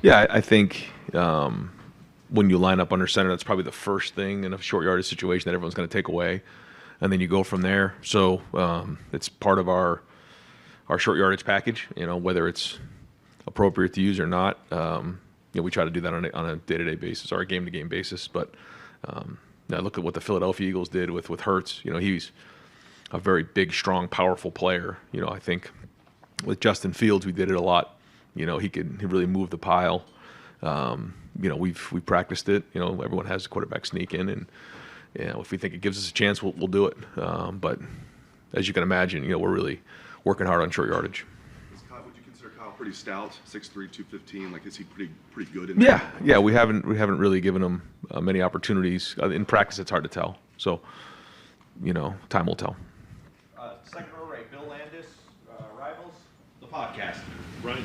Yeah, I think when you line up under center, that's probably the first thing in a short yardage situation that everyone's going to take away, and then you go from there. So it's part of our short yardage package. Whether it's appropriate to use or not. We try to do that on a day-to-day basis or a game-to-game basis. But I look at what the Philadelphia Eagles did with Hurts. He's a very big, strong, powerful player. I think with Justin Fields, we did it a lot. He really move the pile. We've practiced it. Everyone has a quarterback sneak in, and if we think it gives us a chance, we'll do it. But as you can imagine, we're really working hard on short yardage. Would you consider Kyle pretty stout, 6'3", 215? Like, is he pretty good in that? Yeah. We haven't really given him many opportunities in practice. It's hard to tell. So, time will tell. Second row right, Bill Landis, Rivals, the podcast. Right.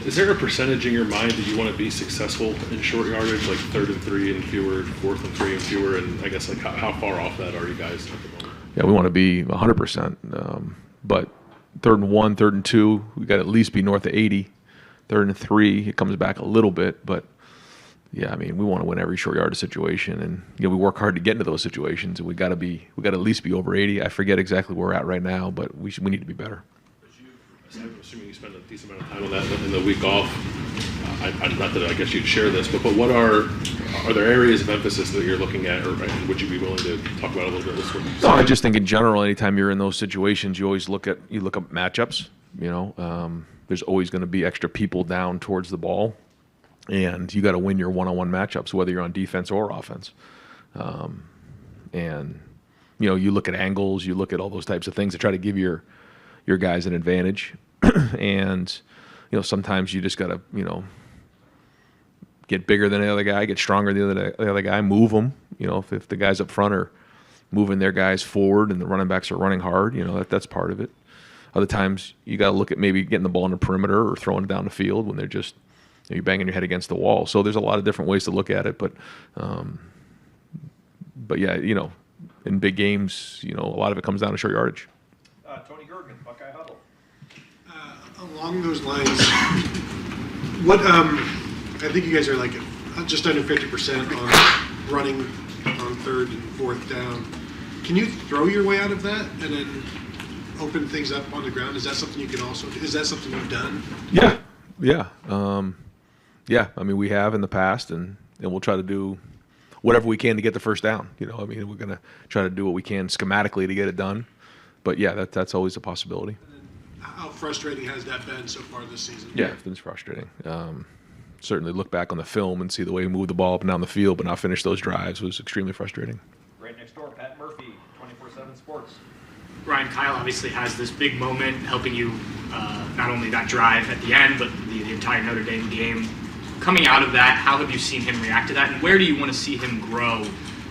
Is there a percentage in your mind that you want to be successful in short yardage, like 3rd and 3 and fewer, 4th and 3 and fewer, and I guess like how far off that are you guys at the moment? Yeah, we want to be 100%. But 3rd and 1, 3rd and 2, we got to at least be north of 80. 3rd and 3, it comes back a little bit, but yeah, we want to win every short yardage situation, and we work hard to get into those situations, and we got to at least be over 80. I forget exactly where we're at right now, but we need to be better. I'm assuming you spend a decent amount of time on that in the week off. Not that I guess you'd share this, but what are there areas of emphasis that you're looking at, or would you be willing to talk about a little bit this week? No, I just think in general, anytime you're in those situations, you always look up matchups. There's always going to be extra people down towards the ball, and you got to win your one-on-one matchups, whether you're on defense or offense. And you look at angles, you look at all those types of things to try to give your guys an advantage. And sometimes you just got to get bigger than the other guy, get stronger than the other guy, move them. If the guys up front are moving their guys forward and the running backs are running hard, that's part of it. Other times you got to look at maybe getting the ball in the perimeter or throwing it down the field when they're just you're banging your head against the wall. So there's a lot of different ways to look at it, but yeah, in big games, a lot of it comes down to short yardage. Tony Gergen, Buckeye Huddle. Along those lines, what I think you guys are like just under 50% on running on 3rd and 4th down. Can you throw your way out of that and then open things up on the ground? Is that something you can also do? Is that something you've done? Yeah. We have in the past, and we'll try to do whatever we can to get the first down. We're going to try to do what we can schematically to get it done. But yeah, that's always a possibility. How frustrating has that been so far this season? Yeah, it's been frustrating. Certainly look back on the film and see the way we moved the ball up and down the field, but not finish those drives was extremely frustrating. Right next door, Pat Murphy, 24/7 Sports. Ryan, Kyle obviously has this big moment helping you not only that drive at the end, but the entire Notre Dame game. Coming out of that, how have you seen him react to that, and where do you want to see him grow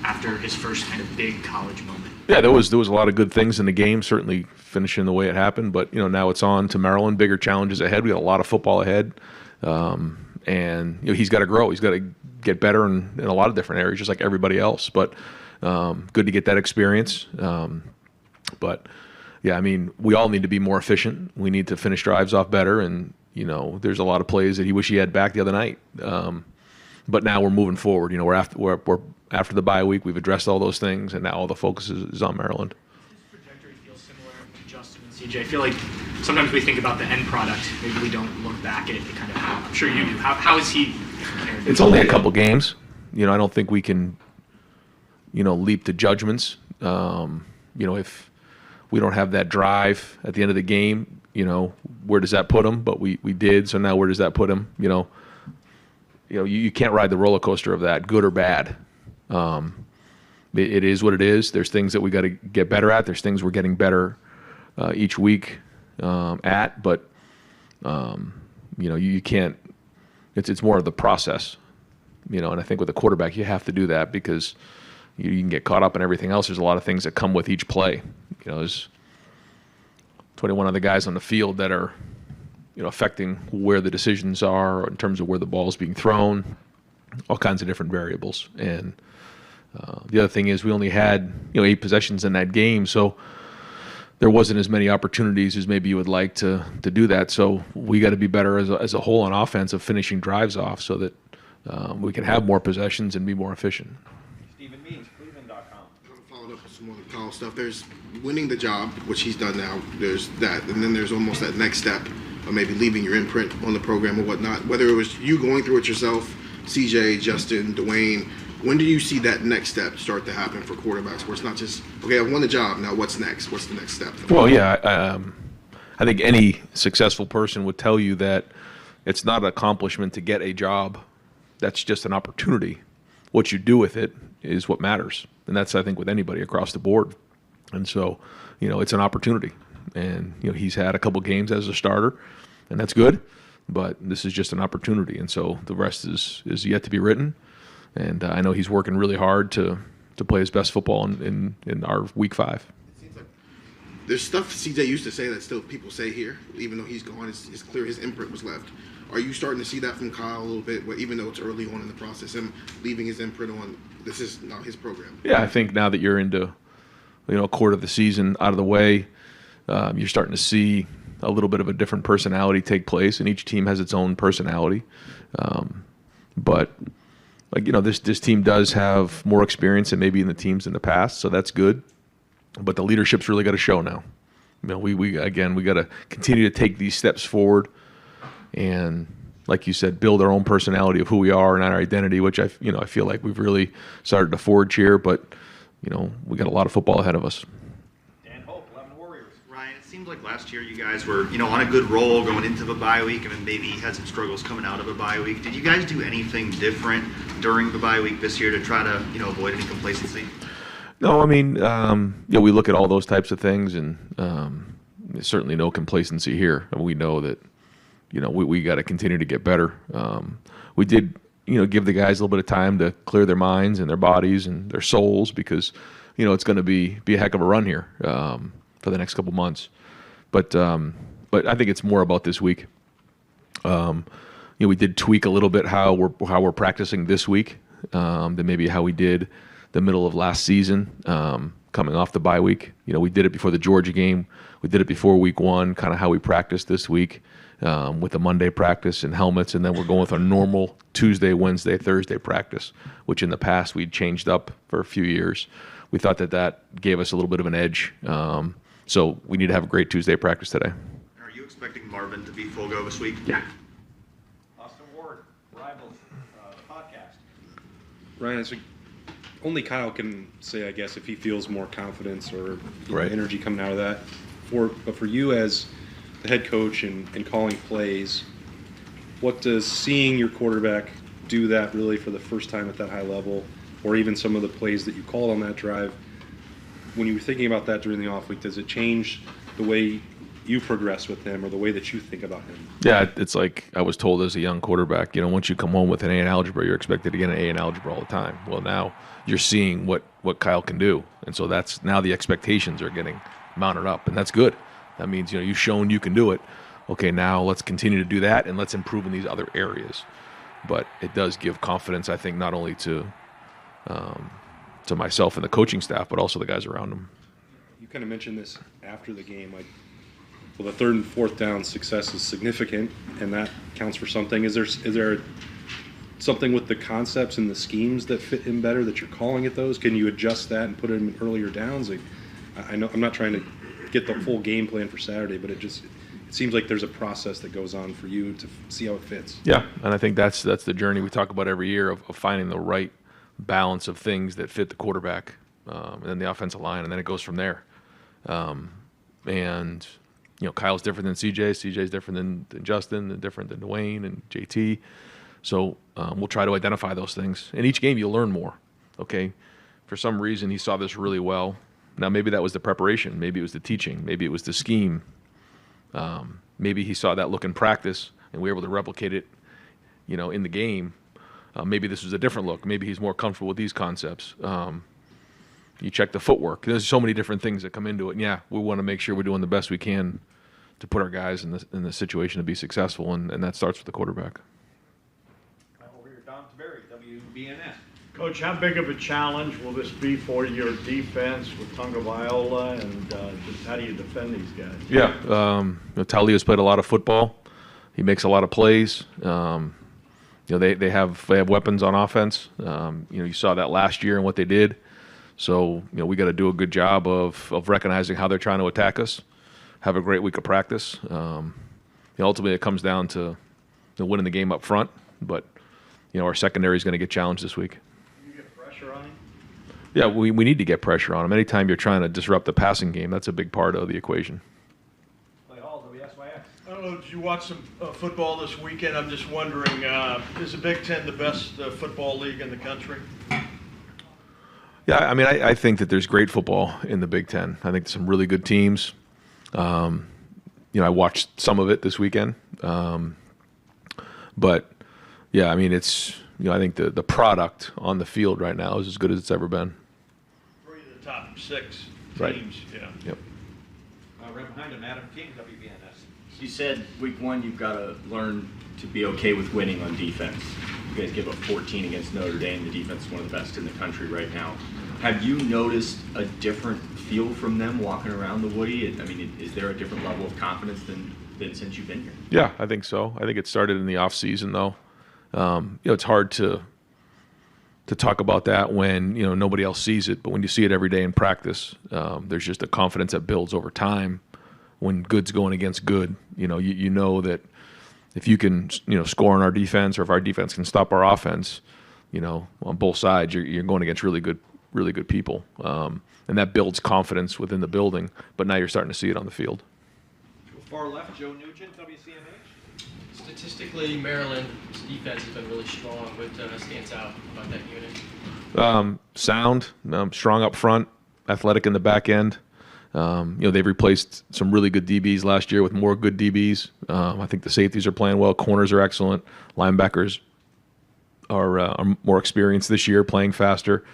after his first kind of big college moment? Yeah, there was a lot of good things in the game, certainly finishing the way it happened, but now it's on to Maryland, bigger challenges ahead. We got a lot of football ahead, and he's got to grow. He's got to get better in a lot of different areas, just like everybody else. But good to get that experience. But yeah, we all need to be more efficient. We need to finish drives off better, and there's a lot of plays that he wish he had back the other night. But now we're moving forward. We're after the bye week. We've addressed all those things, and now all the focus is on Maryland. His trajectory feels similar to Justin and CJ. I feel like sometimes we think about the end product. Maybe we don't look back at kind of how. I'm sure you do. How is he? It's only a couple games. I don't think we can, leap to judgments. If we don't have that drive at the end of the game, where does that put him? But we did. So now where does that put him? You can't ride the roller coaster of that, good or bad. It is what it is. There's things that we got to get better at. There's things we're getting better each week at. But you can't. It's more of the process. And I think with a quarterback, you have to do that because you can get caught up in everything else. There's a lot of things that come with each play. There's 21 other guys on the field that are affecting where the decisions are in terms of where the ball is being thrown, all kinds of different variables. And the other thing is we only had 8 possessions in that game, so there wasn't as many opportunities as maybe you would like to do that. So we got to be better as a whole on offense of finishing drives off so that we can have more possessions and be more efficient. Stephen Means, Cleveland.com. Followed up with some more of the Kyle stuff. There's winning the job, which he's done now. There's that, and then there's almost that next step of maybe leaving your imprint on the program or whatnot. Whether it was you going through it yourself, CJ, Justin, Dwayne, when do you see that next step start to happen for quarterbacks where it's not just, okay, I won the job, now what's next? What's the next step? Well, yeah, I think any successful person would tell you that it's not an accomplishment to get a job. That's just an opportunity. What you do with it is what matters. And that's, I think, with anybody across the board. And so, it's an opportunity. And, he's had a couple games as a starter, and that's good. But this is just an opportunity. And so the rest is yet to be written. And I know he's working really hard to play his best football in our Week 5. It seems like there's stuff CJ used to say that still people say here, even though he's gone. It's clear his imprint was left. Are you starting to see that from Kyle a little bit, even though it's early on in the process, him leaving his imprint on this is not his program? Yeah, I think now that you're into a quarter of the season out of the way, you're starting to see a little bit of a different personality take place, and each team has its own personality. But this team does have more experience than maybe in the teams in the past, so that's good. But the leadership's really got to show now. We got to continue to take these steps forward, and like you said, build our own personality of who we are and our identity, which I feel like we've really started to forge here. But we got a lot of football ahead of us. Dan Hope, 11 Warriors. Ryan, it seemed like last year you guys were, on a good roll going into the bye week and then maybe had some struggles coming out of a bye week. Did you guys do anything different during the bye week this year to try to, avoid any complacency? No, we look at all those types of things, and there's certainly no complacency here. And we know that, we got to continue to get better. We did, give the guys a little bit of time to clear their minds and their bodies and their souls because, it's going to be a heck of a run here for the next couple months. But I think it's more about this week. We did tweak a little bit how we're practicing this week than maybe how we did the middle of last season, coming off the bye week. We did it before the Georgia game. We did it before Week 1, kind of how we practiced this week with the Monday practice and helmets, and then we're going with our normal Tuesday, Wednesday, Thursday practice, which in the past we'd changed up for a few years. We thought that gave us a little bit of an edge. So we need to have a great Tuesday practice today. Are you expecting Marvin to be full go this week? Yeah. Austin Ward, Rivals, the podcast. Ryan, only Kyle can say, I guess, if he feels more confidence or Right. energy coming out of that. But for you as the head coach and calling plays, what does seeing your quarterback do that really for the first time at that high level, or even some of the plays that you called on that drive, when you were thinking about that during the off week, does it change the way you progress with him or the way that you think about him? Yeah, it's like I was told as a young quarterback, once you come home with an A in algebra, you're expected to get an A in algebra all the time. Well, now you're seeing what Kyle can do. And so that's now the expectations are getting mounted up, and that's good. That means, you've shown you can do it. Okay, now let's continue to do that, and let's improve in these other areas. But it does give confidence, I think, not only to myself and the coaching staff, but also the guys around him. You kind of mentioned this after the game, well, the third and fourth down success is significant, and that counts for something. Is there something with the concepts and the schemes that fit him better that you're calling at those? Can you adjust that and put him in earlier downs? I know I'm not trying to get the full game plan for Saturday, but it seems like there's a process that goes on for you to see how it fits. Yeah, and I think that's the journey we talk about every year of finding the right balance of things that fit the quarterback and then the offensive line, and then it goes from there. And Kyle's different than CJ. CJ's different than Justin, and different than Dwayne and JT. So we'll try to identify those things. In each game, you'll learn more. Okay, for some reason, he saw this really well. Now, maybe that was the preparation. Maybe it was the teaching. Maybe it was the scheme. Maybe he saw that look in practice, and we were able to replicate it, in the game. Maybe this was a different look. Maybe he's more comfortable with these concepts. You check the footwork. There's so many different things that come into it. And yeah, we want to make sure we're doing the best we can to put our guys in the situation to be successful, and that starts with the quarterback. Over here, Don Taberry, WBNS. Coach, how big of a challenge will this be for your defense with Tagovailoa, and just how do you defend these guys? Yeah, Talia's played a lot of football. He makes a lot of plays. They have weapons on offense. You saw that last year and what they did. So we got to do a good job of recognizing how they're trying to attack us. Have a great week of practice. Ultimately, it comes down to winning the game up front, but our secondary is going to get challenged this week. You get pressure on him? Yeah, we need to get pressure on him. Anytime you're trying to disrupt the passing game, that's a big part of the equation. Clay Hall, WSYX. I don't know, did you watch some football this weekend? I'm just wondering, is the Big Ten the best football league in the country? Yeah, I mean, I think that there's great football in the Big Ten. I think there's some really good teams. I watched some of it this weekend. But, yeah, I mean, it's, I think the product on the field right now is as good as it's ever been. 3 of the top 6 teams, Right. yeah. Yep. Right behind him, Adam King, WBNS. You said week 1 you've got to learn to be okay with winning on defense. You guys give up 14 against Notre Dame. The defense is one of the best in the country right now. Have you noticed a different feel from them walking around the Woody? I mean, is there a different level of confidence than since you've been here? Yeah, I think so. I think it started in the off season, though. It's hard to talk about that when nobody else sees it, but when you see it every day in practice, there's just a confidence that builds over time. When good's going against good, you know that if you can score on our defense, or if our defense can stop our offense, on both sides, you're going against really good people, and that builds confidence within the building. But now you're starting to see it on the field. Far left, Joe Nugent, WCMH. Statistically, Maryland's defense has been really strong. What stands out about that unit? Sound, strong up front, athletic in the back end. They've replaced some really good DBs last year with more good DBs. I think the safeties are playing well. Corners are excellent. Linebackers are more experienced this year, playing faster.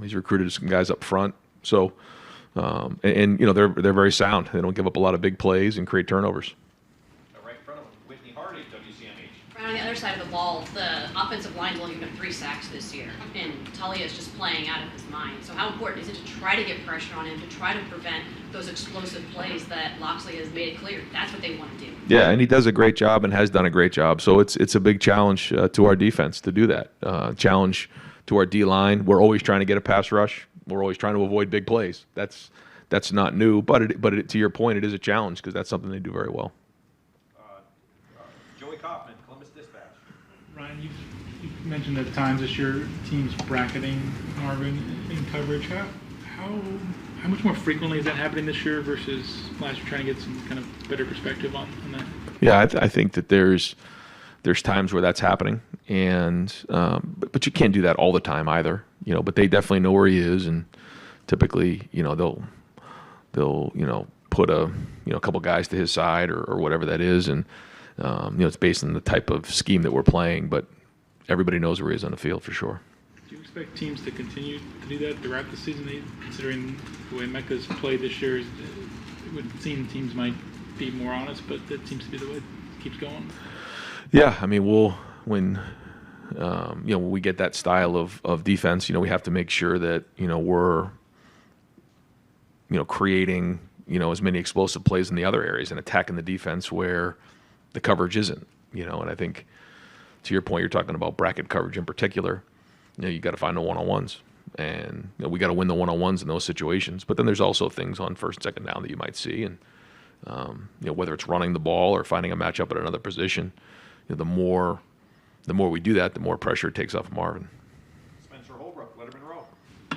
He's recruited some guys up front. So, they're very sound. They don't give up a lot of big plays and create turnovers. Right in front of him, Whitney Hardy, WCMH. Right on the other side of the ball, the offensive line's only given up 3 sacks this year, and Talia is just playing out of his mind. So how important is it to try to get pressure on him, to try to prevent those explosive plays that Locksley has made it clear that's what they want to do? Yeah, and he does a great job and has done a great job. So it's a big challenge to our defense to do that. Challenge to our D-line. We're always trying to get a pass rush. We're always trying to avoid big plays. That's not new, but to your point, it is a challenge because that's something they do very well. Joey Kaufman, Columbus Dispatch. Ryan, you've mentioned at times that your team's bracketing Marvin in coverage. How much more frequently is that happening this year versus last year? Trying to get some kind of better perspective on that. Yeah, I think that there's times where that's happening, and but you can't do that all the time either. But they definitely know where he is, and typically, they'll put a couple guys to his side or whatever that is, and it's based on the type of scheme that we're playing, but everybody knows where he is on the field for sure. Do you expect teams to continue to do that throughout the season, considering the way Mecca's played this year? It would seem teams might be more honest, but that seems to be the way it keeps going. Yeah, I mean, when we get that style of defense, we have to make sure that we're creating as many explosive plays in the other areas and attacking the defense where the coverage isn't. And I think to your point, you're talking about bracket coverage in particular. You got to find the one-on-ones, and we got to win the one-on-ones in those situations. But then there's also things on first and second down that you might see, and whether it's running the ball or finding a matchup at another position. The more we do that, the more pressure it takes off of Marvin. Spencer Holbrook, Letterman Row.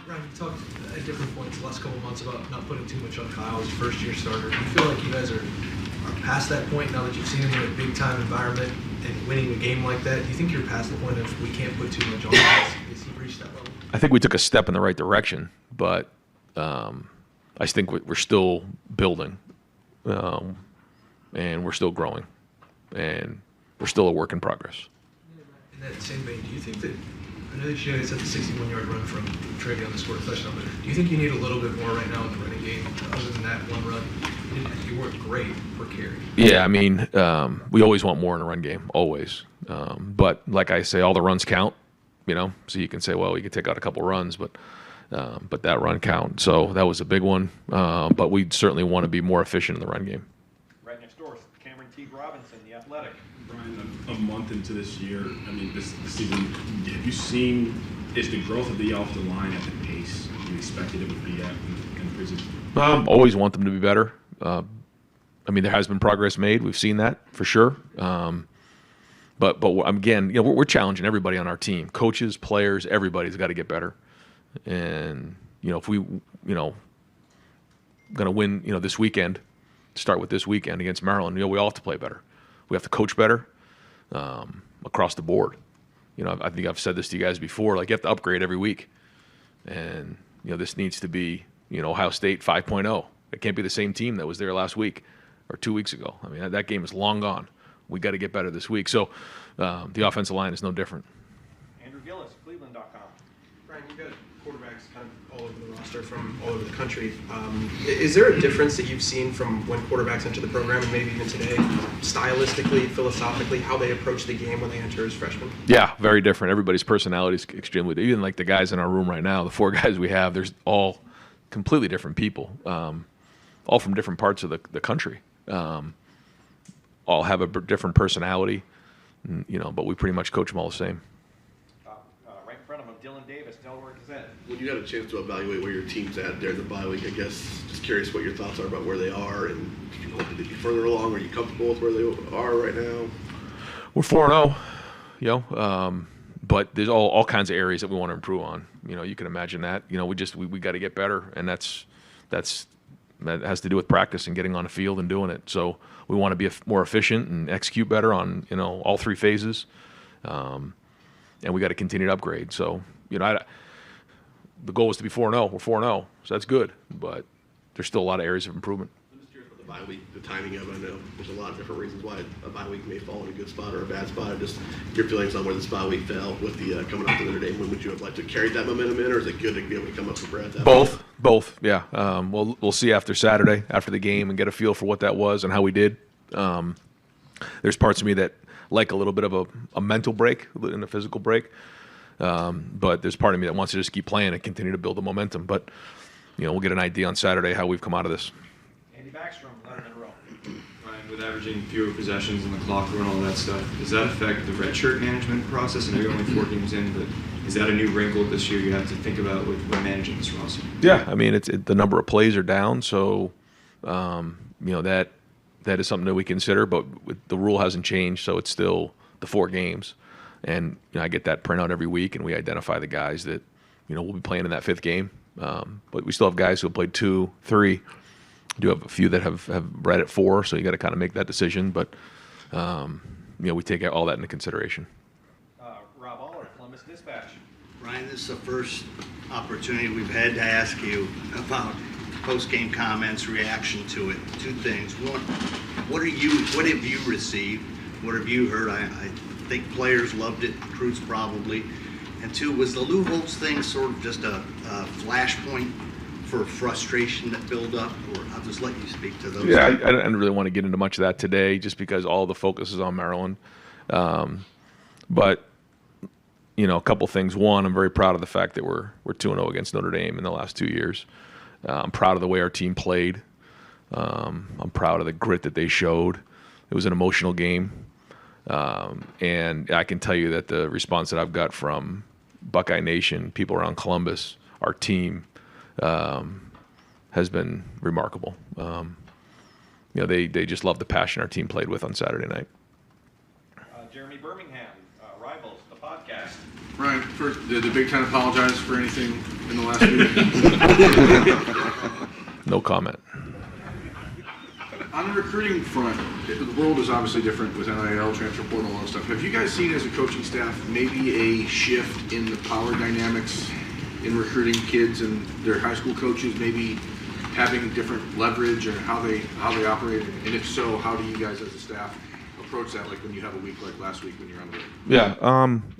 Ryan, you talked at different points the last couple of months about not putting too much on Kyle as first-year starter. Do you feel like you guys are past that point now that you've seen him in a big-time environment and winning a game like that? Do you think you're past the point of we can't put too much on him? Has he reached that level? I think we took a step in the right direction, but I think we're still building, and we're still growing, and we're still a work in progress. In that same vein, do you think that, I know that you guys had the 61-yard run from Travion to score a touchdown, but do you think you need a little bit more right now in the running game other than that one run? You weren't great per carry. Yeah, I mean, we always want more in a run game, always. But like I say, all the runs count, So you can say, well, you could take out a couple runs, but that run count. So that was a big one. But we certainly want to be more efficient in the run game. Right next door, Cameron T. Robinson, the Athletic. Brian, a month into this year, I mean, this season, have you seen, is the growth of the offensive line at the pace you expected it would be at in preseason? Always want them to be better. I mean, there has been progress made. We've seen that for sure. But again, we're challenging everybody on our team, coaches, players, everybody's got to get better. And if we, going to win, this weekend, start with this weekend against Maryland, we all have to play better. We have to coach better across the board. I think I've said this to you guys before. Like, you have to upgrade every week, and this needs to be Ohio State 5.0. It can't be the same team that was there last week or 2 weeks ago. I mean, that game is long gone. We got to get better this week. So the offensive line is no different. Andrew Gillis, Cleveland.com. Brian, you've got quarterbacks kind of all over the roster from all over the country. Is there a difference that you've seen from when quarterbacks enter the program and maybe even today, stylistically, philosophically, how they approach the game when they enter as freshmen? Yeah, very different. Everybody's personality is extremely different. Even like the guys in our room right now, the 4 guys we have, there's all completely different people, all from different parts of the country. All have a different personality, but we pretty much coach them all the same. Right in front of him, Dylan Davis, Delaware Gazette. When you had a chance to evaluate where your team's at during the bye week, I guess just curious what your thoughts are about where they are, and if you hope to be further along. Are you comfortable with where they are right now? We're 4-0, but there's all kinds of areas that we want to improve on. You can imagine that. We got to get better, and that has to do with practice and getting on the field and doing it. So we want to be more efficient and execute better on all 3 phases, and we got to continue to upgrade. So the goal was to be 4-0. We're 4-0, so that's good, but there's still a lot of areas of improvement. I'm just curious about the bye week, the timing of it. I know there's a lot of different reasons why a bye week may fall in a good spot or a bad spot. Just your feelings on where this bye week fell with the coming up to Notre Dame. When would you have liked to carry that momentum in, or is it good to be able to come up for Brad? Both, yeah. We'll see after Saturday, after the game, and get a feel for what that was and how we did. There's parts of me that like a little bit of a mental break and a physical break, but there's part of me that wants to just keep playing and continue to build the momentum. But we'll get an idea on Saturday how we've come out of this. Andy Backstrom, Letterman Row. Ryan, with averaging fewer possessions in the clock and all that stuff, does that affect the redshirt management process? I know you're only 4 games in, but is that a new wrinkle this year you have to think about when managing this roster? Yeah, I mean, the number of plays are down, so that is something that we consider. But the rule hasn't changed, so it's still the 4 games, and I get that printout every week, and we identify the guys that we'll be playing in that 5th game. But we still have guys who have played 2, 3. We do have a few that have read at 4, so you got to kind of make that decision. But we take all that into consideration. Rob Aller, Columbus Dispatch. Ryan, this is the first opportunity we've had to ask you about post-game comments, reaction to it. 2 things. One, what have you received? What have you heard? I think players loved it, recruits probably. And 2, was the Lou Holtz thing sort of just a flashpoint for frustration that built up? Or I'll just let you speak to those. Yeah, I don't really want to get into much of that today just because all the focus is on Maryland. But a couple things. One, I'm very proud of the fact that we're 2-0 against Notre Dame in the last 2 years. I'm proud of the way our team played. I'm proud of the grit that they showed. It was an emotional game. And I can tell you that the response that I've got from Buckeye Nation, people around Columbus, our team, has been remarkable. They just love the passion our team played with on Saturday night. Jeremy Birmingham, Rivals, the podcast. Ryan, first, did the Big Ten apologize for anything in the last week? No comment. On the recruiting front, the world is obviously different with NIL, transfer portal, all that stuff. Have you guys seen as a coaching staff maybe a shift in the power dynamics in recruiting kids and their high school coaches, maybe having different leverage or how they operate? And if so, how do you guys as a staff approach that, like when you have a week like last week when you're on the road? Yeah,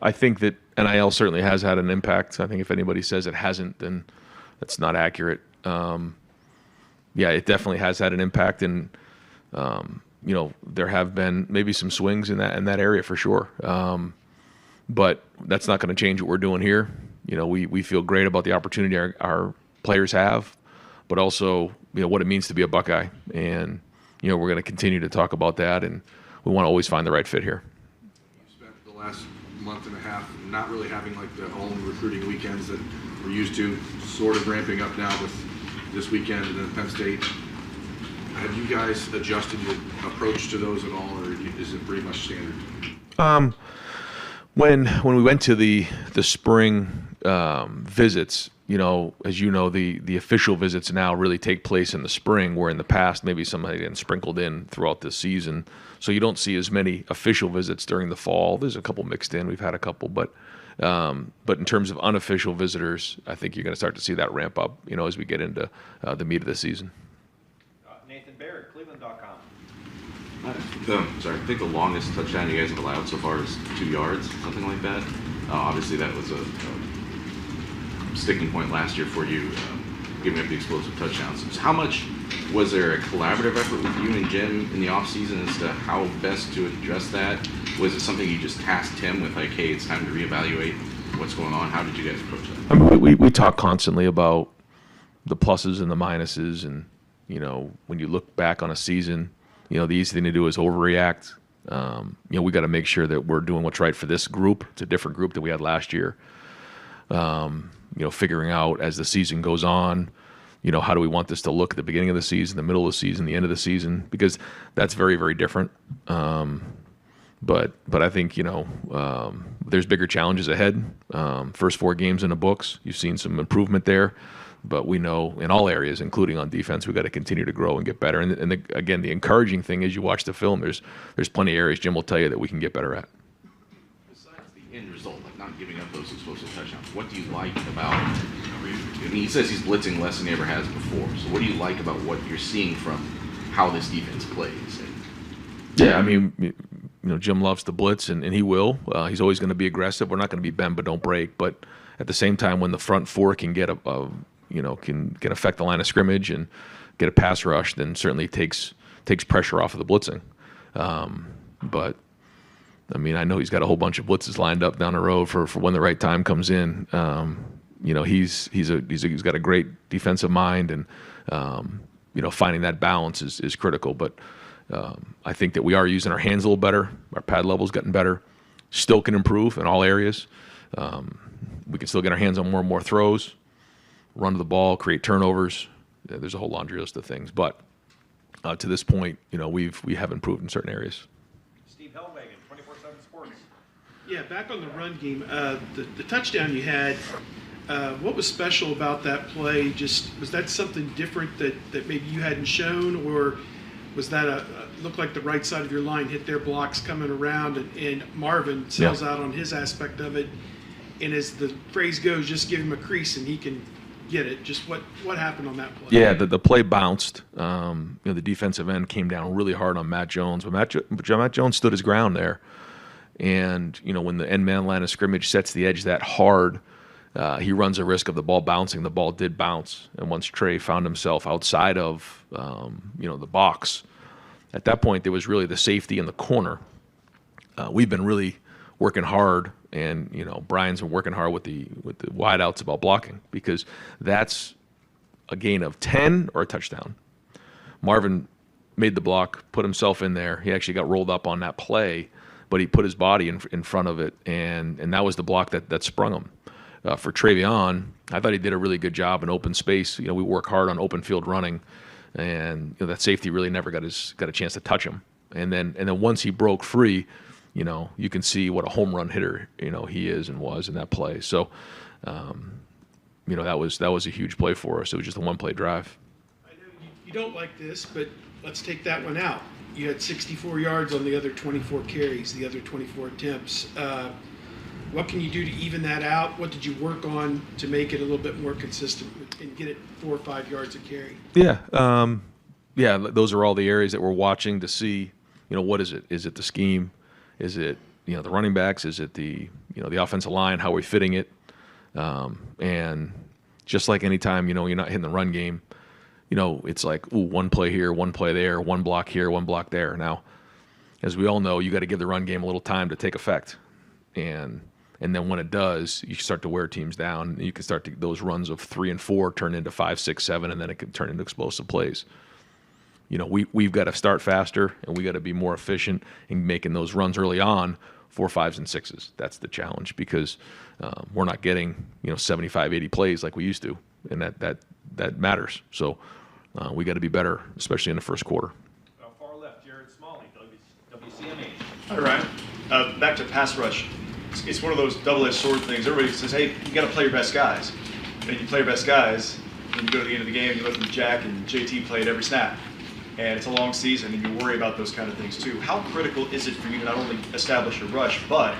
I think that NIL certainly has had an impact. I think if anybody says it hasn't, then that's not accurate. Yeah, it definitely has had an impact, and there have been maybe some swings in that area for sure. but that's not going to change what we're doing here. We feel great about the opportunity our players have, but also, what it means to be a Buckeye. And, we're going to continue to talk about that, and we want to always find the right fit here. You spent the last month and a half not really having like the home recruiting weekends that we're used to, sort of ramping up now with this weekend and then Penn State. Have you guys adjusted your approach to those at all, or is it pretty much standard? When we went to the spring visits, as you know, the official visits now really take place in the spring, where in the past maybe somebody had sprinkled in throughout the season. So you don't see as many official visits during the fall. There's a couple mixed in. We've had a couple, but in terms of unofficial visitors, I think you're going to start to see that ramp up, as we get into the meat of the season. Nathan Barrett, Cleveland.com. Sorry, I think the longest touchdown you guys have allowed so far is 2 yards, something like that. Obviously, that was a sticking point last year for you, giving up the explosive touchdowns. So how much was there a collaborative effort with you and Jim in the offseason as to how best to address that? Was it something you just tasked him with, like, hey, it's time to reevaluate what's going on? How did you guys approach that? I mean, we talk constantly about the pluses and the minuses, and when you look back on a season, the easy thing to do is overreact. We got to make sure that we're doing what's right for this group. It's a different group that we had last year. Figuring out as the season goes on, how do we want this to look at the beginning of the season, the middle of the season, the end of the season, because that's very, very different. But I think, there's bigger challenges ahead. First 4 games in the books, you've seen some improvement there. But we know in all areas, including on defense, we've got to continue to grow and get better. And again, the encouraging thing is you watch the film, there's plenty of areas Jim will tell you that we can get better at. Besides the end result, like not giving up those explosive touchdowns, what do you like about, he says he's blitzing less than he ever has before. So what do you like about what you're seeing from how this defense plays? Yeah, I mean, Jim loves to blitz, and he will. He's always going to be aggressive. We're not going to be bend but don't break. But at the same time, when the front 4 can get can affect the line of scrimmage and get a pass rush, then certainly takes pressure off of the blitzing. But I mean, I know he's got a whole bunch of blitzes lined up down the road for when the right time comes in. He's got a great defensive mind, and finding that balance is critical. But I think that we are using our hands a little better. Our pad level's getting better. Still can improve in all areas. We can still get our hands on more and more throws, run to the ball, create turnovers. There's a whole laundry list of things. But to this point, we have improved in certain areas. Steve Hellwagen, 24/7 Sports. Yeah, back on the run game, the touchdown you had, what was special about that play? Was that something different that maybe you hadn't shown, or was that looked like the right side of your line hit their blocks coming around, and Marvin sells out on his aspect of it, and as the phrase goes, just give him a crease and he can get it. Just what happened on that play? Yeah, the play bounced. The defensive end came down really hard on Matt Jones, but Matt Jones stood his ground there. And when the end man line of scrimmage sets the edge that hard, he runs a risk of the ball bouncing. The ball did bounce, and once Trey found himself outside of the box, at that point there was really the safety in the corner. We've been really working hard, and Brian's been working hard with the wideouts about blocking, because that's a gain of 10 or a touchdown. Marvin made the block, put himself in there. He actually got rolled up on that play, but he put his body in front of it, and that was the block that sprung him. For Travion, I thought he did a really good job in open space. We work hard on open field running, and that safety really never got a chance to touch him. And then once he broke free, you can see what a home run hitter he is and was in that play. So, that was a huge play for us. It was just a one-play drive. I know you don't like this, but let's take that one out. You had 64 yards on the other 24 carries, the other 24 attempts. What can you do to even that out? What did you work on to make it a little bit more consistent and get it 4 or 5 yards a carry? Yeah, those are all the areas that we're watching to see. What is it? Is it the scheme? Is it the running backs? Is it the the offensive line? How are we fitting it? And just like any time you're not hitting the run game, it's like one play here, one play there, one block here, one block there. Now, as we all know, you got to give the run game a little time to take effect, and And then when it does, you start to wear teams down. You can start to those runs of 3 and 4 turn into 5, 6, 7, and then it can turn into explosive plays. We've got to start faster, and we got to be more efficient in making those runs early on, 4, 5s, and 6s. That's the challenge because we're not getting 75, 80 plays like we used to, and that matters. So we got to be better, especially in the first quarter. Far left, Jared Smalley, WCMH. All right. Back to pass rush. It's one of those double-edged sword things. Everybody says, hey, you got to play your best guys. And you play your best guys, and you go to the end of the game, and you let them Jack and JT play at every snap. And it's a long season, and you worry about those kind of things too. How critical is it for you to not only establish your rush, but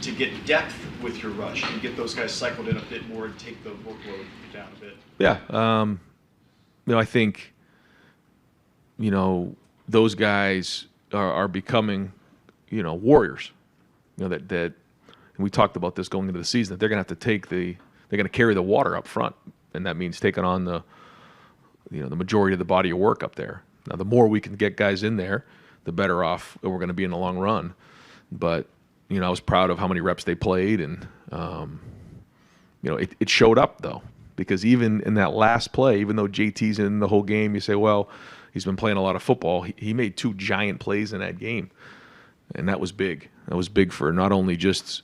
to get depth with your rush and get those guys cycled in a bit more and take the workload down a bit? Yeah. I think, those guys are becoming, warriors. That and we talked about this going into the season, that they're going to have to they're going to carry the water up front. And that means taking on the majority of the body of work up there. Now, the more we can get guys in there, the better off we're going to be in the long run. But, I was proud of how many reps they played. And, it showed up, though, because even in that last play, even though JT's in the whole game, you say, well, he's been playing a lot of football. He made 2 giant plays in that game. And that was big. That was big for not only just,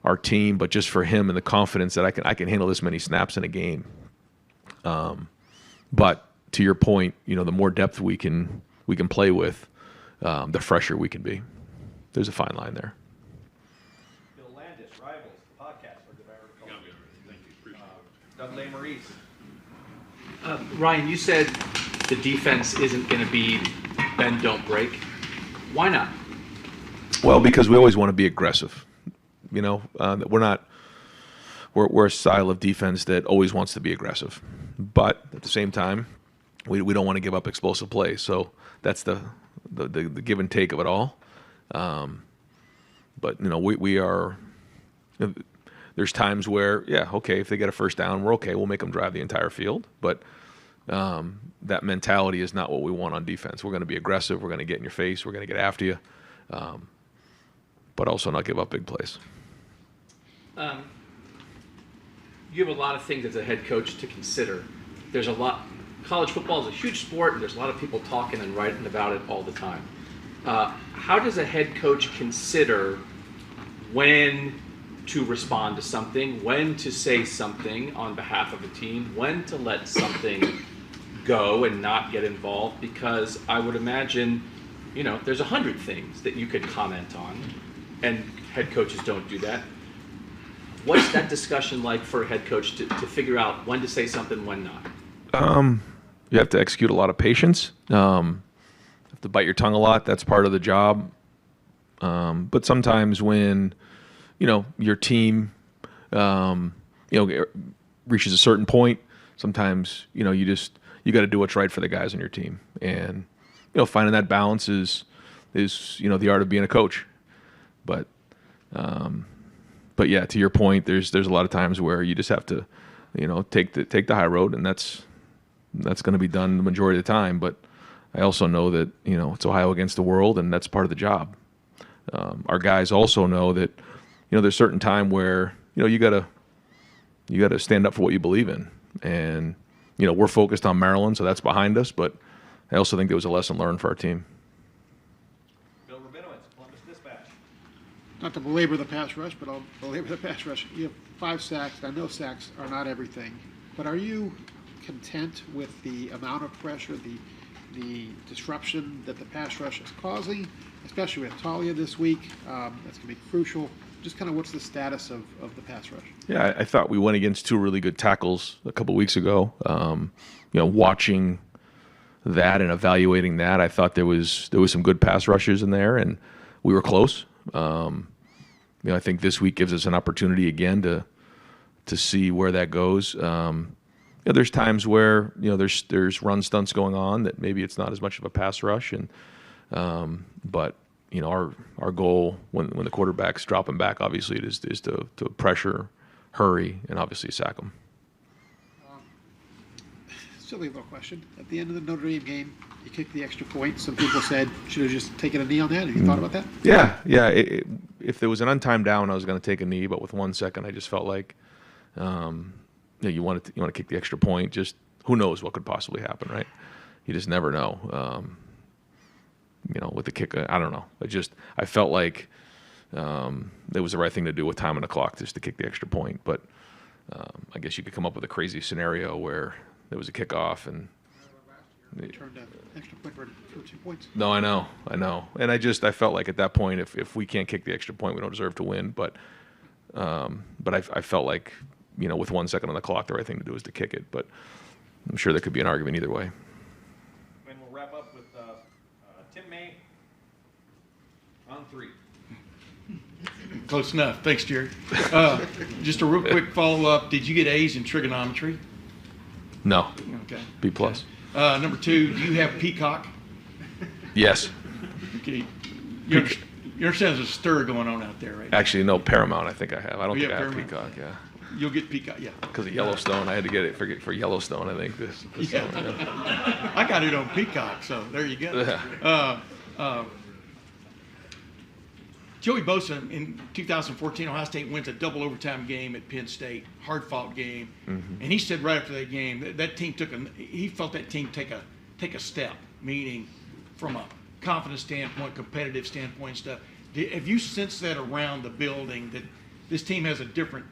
our team, but just for him and the confidence that I can handle this many snaps in a game. But to your point, the more depth we can play with, the fresher we can be. There's a fine line there. Bill Landis, Rivals, the podcast for the Thank you. Doug Maurice. Ryan, you said the defense isn't going to be bend, don't break. Why not? Well, because we always want to be aggressive. We're a style of defense that always wants to be aggressive, but at the same time, we don't want to give up explosive plays. So that's the give and take of it all. But we are. There's times where if they get a first down, we're okay. We'll make them drive the entire field, but that mentality is not what we want on defense. We're going to be aggressive. We're going to get in your face. We're going to get after you, but also not give up big plays. You have a lot of things as a head coach to consider. There's a lot. College football is a huge sport, and there's a lot of people talking and writing about it all the time. How does a head coach consider when to respond to something, when to say something on behalf of a team, when to let something go and not get involved? Because I would imagine, there's 100 things that you could comment on, and head coaches don't do that. What's that discussion like for a head coach to figure out when to say something, when not? You have to execute a lot of patience. You have to bite your tongue a lot. That's part of the job. But sometimes when, your team, reaches a certain point, sometimes, you got to do what's right for the guys on your team. And, finding that balance is the art of being a coach. But yeah, to your point, there's a lot of times where you just have to, take the high road, and that's going to be done the majority of the time. But I also know that it's Ohio against the world, and that's part of the job. Our guys also know that there's certain time where you gotta stand up for what you believe in, and we're focused on Maryland, so that's behind us. But I also think there was a lesson learned for our team. Bill Rabinowitz, Columbus Dispatch. Not to belabor the pass rush, but I'll belabor the pass rush. You have 5 sacks. I know sacks are not everything, but are you content with the amount of pressure, the disruption that the pass rush is causing, especially with Talia this week? That's going to be crucial. Just kind of what's the status of the pass rush? Yeah, I thought we went against 2 really good tackles a couple weeks ago. Watching that and evaluating that, I thought there was some good pass rushes in there, and we were close. I think this week gives us an opportunity again to see where that goes. There's times where there's run stunts going on that maybe it's not as much of a pass rush, and but our goal when the quarterback's dropping back, obviously it is to pressure, hurry, and obviously sack them. silly little question. At the end of the Notre Dame game, you kicked the extra point. Some people said, should have just taken a knee on that. Have you thought about that? Yeah. If there was an untimed down, I was going to take a knee, but with 1 second, I just felt like, you want to kick the extra point. Just who knows what could possibly happen, right? You just never know. With the kick, I don't know. I felt like it was the right thing to do with time on the clock, just to kick the extra point. But I guess you could come up with a crazy scenario where there was a kickoff and. Turned an extra point for 2 points. No, I know. And I felt like at that point, if we can't kick the extra point, we don't deserve to win. But I felt like, with 1 second on the clock, the right thing to do is to kick it. But I'm sure there could be an argument either way. And we'll wrap up with Tim May on 3. Close enough. Thanks, Jerry. Just a real quick follow-up. Did you get A's in trigonometry? No. Okay. B plus. Number 2, do you have Peacock? Yes. Okay. You understand there's a stir going on out there, right? Actually, no, Paramount I think I have. I don't You think I have have Paramount? Peacock, yeah. You'll get Peacock, yeah. Because of Yellowstone. I had to get it for Yellowstone, I think. This Yeah. summer, yeah. I got it on Peacock, so there you go. Joey Bosa in 2014, Ohio State wins a double overtime game at Penn State, hard-fought game, and he said right after that game that team he felt that team take a step, meaning from a confidence standpoint, competitive standpoint, and stuff. Have you sensed that around the building that this team has a different,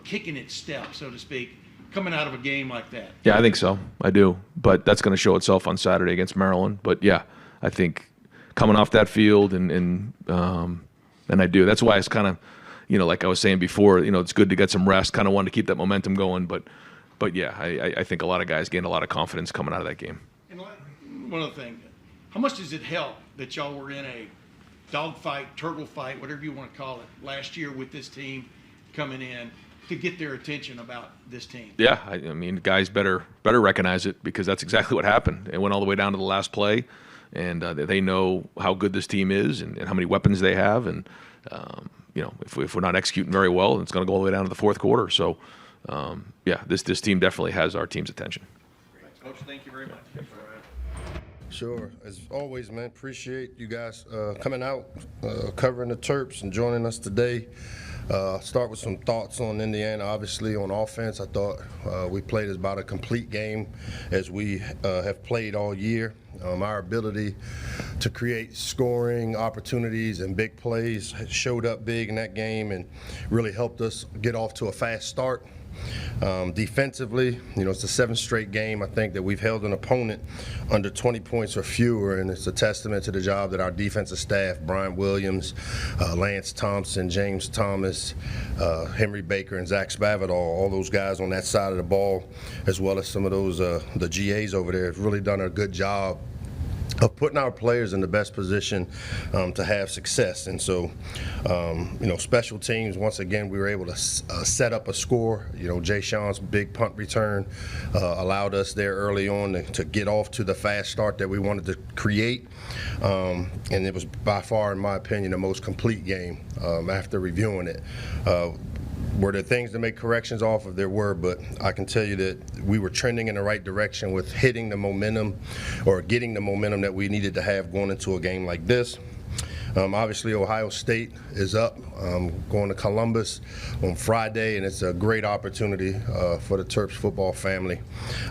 kicking its step, so to speak, coming out of a game like that? Yeah, I think so. I do. But that's going to show itself on Saturday against Maryland. But yeah, I think coming off that field and I do. That's why it's kind of, like I was saying before, it's good to get some rest. Kind of wanted to keep that momentum going. But yeah, I think a lot of guys gained a lot of confidence coming out of that game. And one other thing, how much does it help that y'all were in a dogfight, turtle fight, whatever you want to call it, last year with this team coming in to get their attention about this team? Yeah, I mean, guys better recognize it because that's exactly what happened. It went all the way down to the last play, and they know how good this team is and how many weapons they have. And, if we're not executing very well, it's going to go all the way down to the fourth quarter. So, this team definitely has our team's attention. Coach, thank you very much. Sure. As always, man, appreciate you guys coming out, covering the Terps and joining us today. Start with some thoughts on Indiana. Obviously, on offense, I thought we played about a complete game as we have played all year. Our ability to create scoring opportunities and big plays showed up big in that game and really helped us get off to a fast start. Defensively, it's the 7th straight game I think that we've held an opponent under 20 points or fewer, and it's a testament to the job that our defensive staff, Brian Williams, Lance Thompson, James Thomas, Henry Baker, and Zach Spavital, all those guys on that side of the ball, as well as some of those the GAs over there, have really done a good job of putting our players in the best position to have success. And so, special teams, once again, we were able to set up a score. Jay Sean's big punt return allowed us there early on to get off to the fast start that we wanted to create. And it was by far, in my opinion, the most complete game after reviewing it. Were there things to make corrections off of? There were, but I can tell you that we were trending in the right direction with hitting the momentum or getting the momentum that we needed to have going into a game like this. Obviously, Ohio State is up, going to Columbus on Friday, and it's a great opportunity for the Terps football family.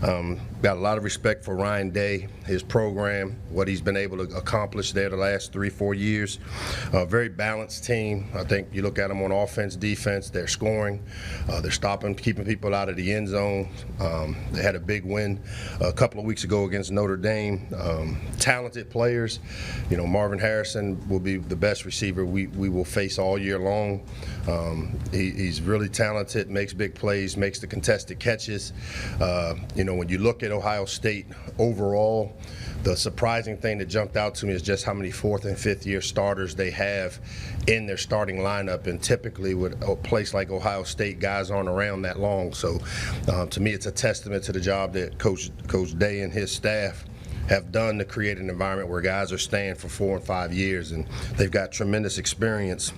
Got a lot of respect for Ryan Day, his program, what he's been able to accomplish there the last 3-4 years. Very balanced team. I think you look at them on offense, defense, they're scoring. They're stopping, keeping people out of the end zone. They had a big win a couple of weeks ago against Notre Dame. Talented players. Marvin Harrison will be the best receiver we will face all year long. He's really talented, makes big plays, makes the contested catches. When you look at Ohio State overall, the surprising thing that jumped out to me is just how many 4th and 5th year starters they have in their starting lineup. And typically with a place like Ohio State, guys aren't around that long. So to me, it's a testament to the job that Coach Day and his staff have done to create an environment where guys are staying for 4 and 5 years, and they've got tremendous experience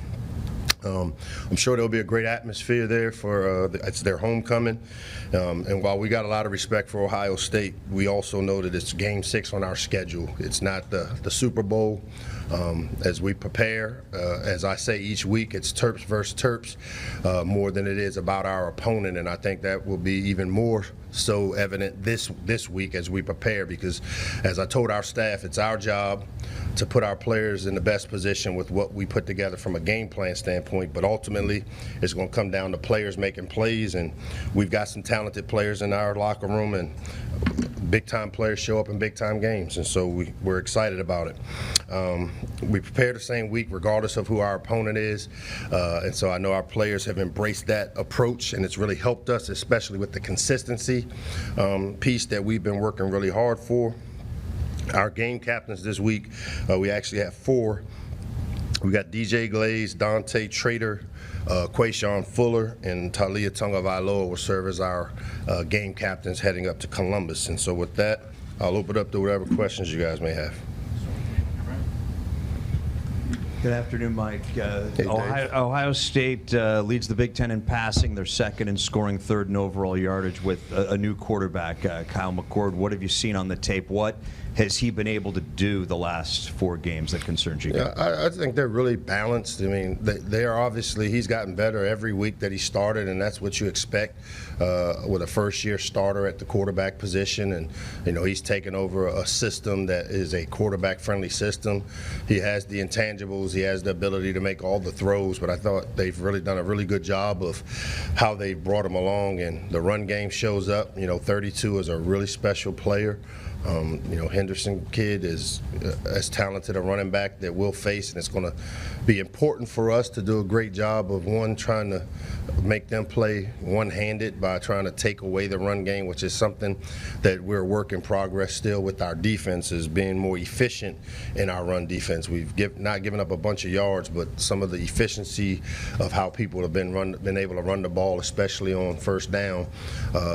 I'm sure there'll be a great atmosphere there for it's their homecoming. And while we got a lot of respect for Ohio State, we also know that it's Game 6 on our schedule. It's not the Super Bowl. As we prepare, as I say each week, it's Terps versus Terps more than it is about our opponent, and I think that will be even more so evident this week as we prepare, because as I told our staff, it's our job to put our players in the best position with what we put together from a game plan standpoint, but ultimately it's going to come down to players making plays, and we've got some talented players in our locker room, and big-time players show up in big-time games, and so we're excited about it. We prepare the same week regardless of who our opponent is, and so I know our players have embraced that approach, and it's really helped us, especially with the consistency piece that we've been working really hard for. Our game captains this week, we actually have 4. We got DJ Glaze, Dante Trader, Quayshawn Fuller, and Talia Tungavailoa will serve as our game captains heading up to Columbus. And so with that, I'll open up to whatever questions you guys may have. Good afternoon, Mike. Hey, Ohio State leads the Big Ten in passing. They're second in scoring, third in overall yardage with a new quarterback, Kyle McCord. What have you seen on the tape? What has he been able to do the last 4 games that concerns you? Yeah, I think they're really balanced. I mean, they are obviously, he's gotten better every week that he started, and that's what you expect with a first-year starter at the quarterback position. And, you know, he's taken over a system that is a quarterback-friendly system. He has the intangibles. He has the ability to make all the throws, but I thought they've really done a really good job of how they brought him along, and the run game shows up. You know, 32 is a really special player. You know, Henderson kid is as talented a running back that we'll face, and it's going to be important for us to do a great job of, one, trying to make them play one-handed by trying to take away the run game, which is something that we're a work in progress still with our defense, is being more efficient in our run defense. We've not given up a bunch of yards, but some of the efficiency of how people have been able to run the ball, especially on first down,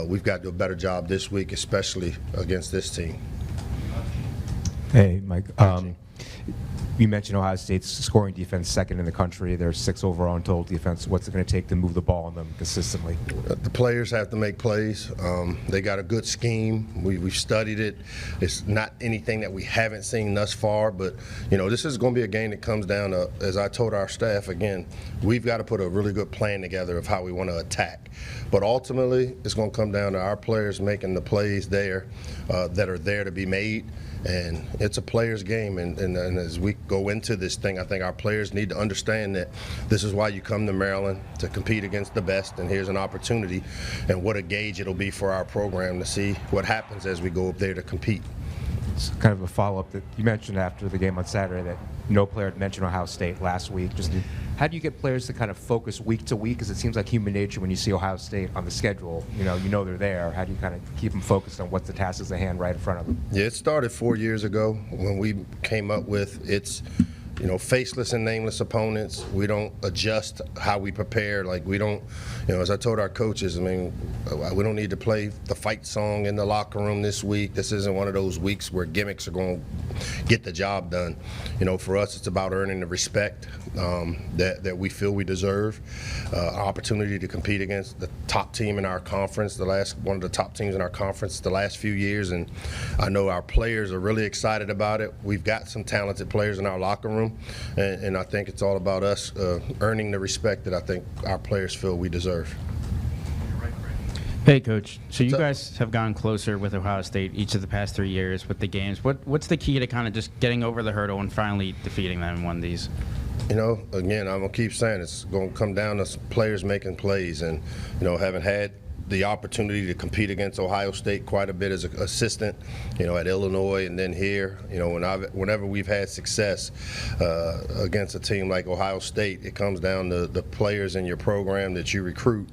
we've got to do a better job this week, especially against this team. Hey, Mike. You mentioned Ohio State's scoring defense second in the country. They're 6th overall in total defense. What's it going to take to move the ball on them consistently? The players have to make plays. They got a good scheme. We've studied it. It's not anything that we haven't seen thus far, but, you know, this is going to be a game that comes down to, as I told our staff, again, we've got to put a really good plan together of how we want to attack. But ultimately, it's going to come down to our players making the plays there that are there to be made. And it's a player's game, and as we go into this thing, I think our players need to understand that this is why you come to Maryland, to compete against the best, and here's an opportunity, and what a gauge it'll be for our program to see what happens as we go up there to compete. It's kind of a follow-up that you mentioned after the game on Saturday that no player had mentioned Ohio State last week. Just how do you get players to kind of focus week to week? Because it seems like human nature when you see Ohio State on the schedule, you know they're there. How do you kind of keep them focused on what the task is at hand right in front of them? Yeah, it started 4 years ago when we came up with it's, you know, faceless and nameless opponents. We don't adjust how we prepare. Like, we don't, you know, as I told our coaches, I mean, we don't need to play the fight song in the locker room this week. This isn't one of those weeks where gimmicks are going to get the job done. You know, for us, it's about earning the respect that we feel we deserve. Opportunity to compete against the top team in our conference, one of the top teams in our conference the last few years, and I know our players are really excited about it. We've got some talented players in our locker room, and I think it's all about us earning the respect that I think our players feel we deserve. Hey, Coach. So you guys have gone closer with Ohio State each of the past 3 years with the games. What's the key to kind of just getting over the hurdle and finally defeating them in one of these? You know, again, I'm going to keep saying it's going to come down to players making plays, and, you know, having had the opportunity to compete against Ohio State quite a bit as an assistant, you know, at Illinois and then here, you know, whenever we've had success against a team like Ohio State, it comes down to the players in your program that you recruit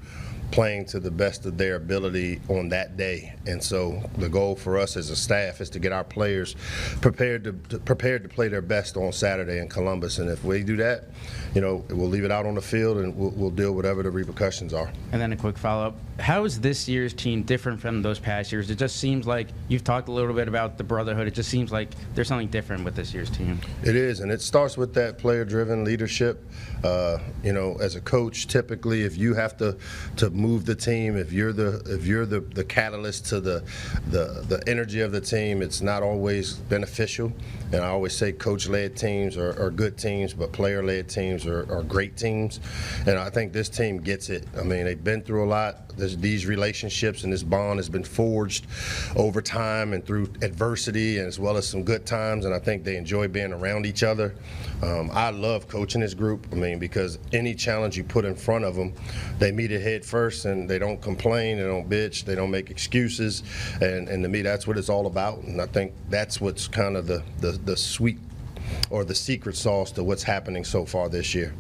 playing to the best of their ability on that day. And so the goal for us as a staff is to get our players prepared to play their best on Saturday in Columbus. And if we do that, we'll leave it out on the field and we'll deal with whatever the repercussions are. And then a quick follow-up. How is this year's team different from those past years? It just seems like you've talked a little bit about the brotherhood. It just seems like there's something different with this year's team. It is, and it starts with that player-driven leadership. As a coach, typically, if you have to move the team, if you're the catalyst to the energy of the team, it's not always beneficial. And I always say coach-led teams are good teams, but player-led teams are great teams. And I think this team gets it. I mean, they've been through a lot. These relationships and this bond has been forged over time and through adversity, and as well as some good times, and I think they enjoy being around each other. I love coaching this group, because any challenge you put in front of them, they meet it head first, and they don't complain, they don't bitch, they don't make excuses, and to me that's what it's all about, and I think that's what's kind of the sweet or the secret sauce to what's happening so far this year.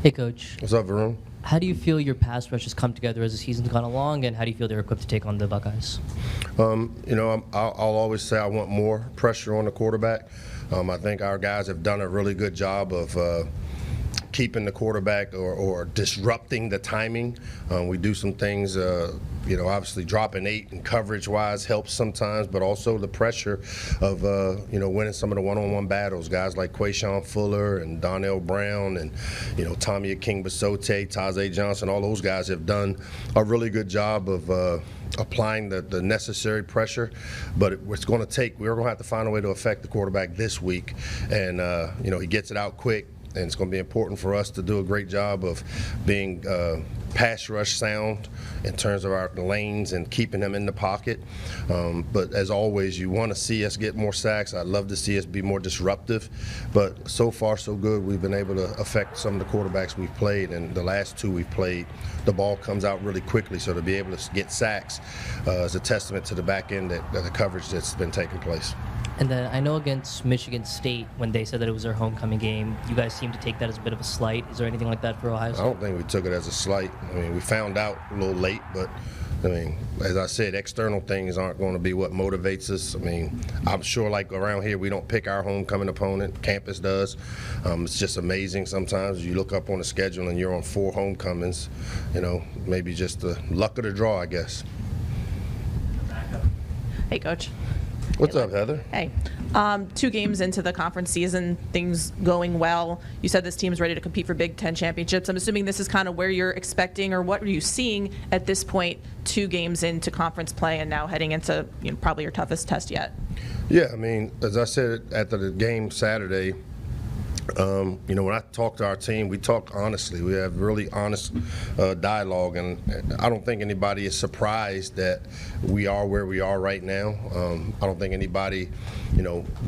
Hey, Coach. What's up, Varun? How do you feel your pass rush has come together as the season's gone along, and how do you feel they're equipped to take on the Buckeyes? I'll always say I want more pressure on the quarterback. I think our guys have done a really good job of keeping the quarterback or disrupting the timing. We do some things, obviously dropping 8 and coverage-wise helps sometimes, but also the pressure of, winning some of the one-on-one battles. Guys like Quayshawn Fuller and Donnell Brown and, Tommy King-Basote, Taze Johnson, all those guys have done a really good job of applying the necessary pressure, but it's going to take, we're going to have to find a way to affect the quarterback this week, and he gets it out quick, and it's going to be important for us to do a great job of being pass rush sound in terms of our lanes and keeping them in the pocket. But as always, you want to see us get more sacks. I'd love to see us be more disruptive. But so far, so good. We've been able to affect some of the quarterbacks we've played, and the last 2 we've played, the ball comes out really quickly. So to be able to get sacks is a testament to the back end of the coverage that's been taking place. And then I know against Michigan State, when they said that it was their homecoming game, you guys seem to take that as a bit of a slight. Is there anything like that for Ohio State? I don't think we took it as a slight. I mean, we found out a little late, but as I said, external things aren't going to be what motivates us. I mean, I'm sure like around here, we don't pick our homecoming opponent. Campus does. It's just amazing sometimes. You look up on the schedule and you're on 4 homecomings, maybe just the luck of the draw, I guess. Hey, Coach. What's up, Heather? Hey. 2 games into the conference season, things going well. You said this team's ready to compete for Big Ten championships. I'm assuming this is kind of where you're expecting, or what are you seeing at this point, 2 games into conference play and now heading into probably your toughest test yet? Yeah, as I said at the game Saturday, when I talk to our team, we talk honestly. We have really honest dialogue, and I don't think anybody is surprised that we are where we are right now. I don't think anybody,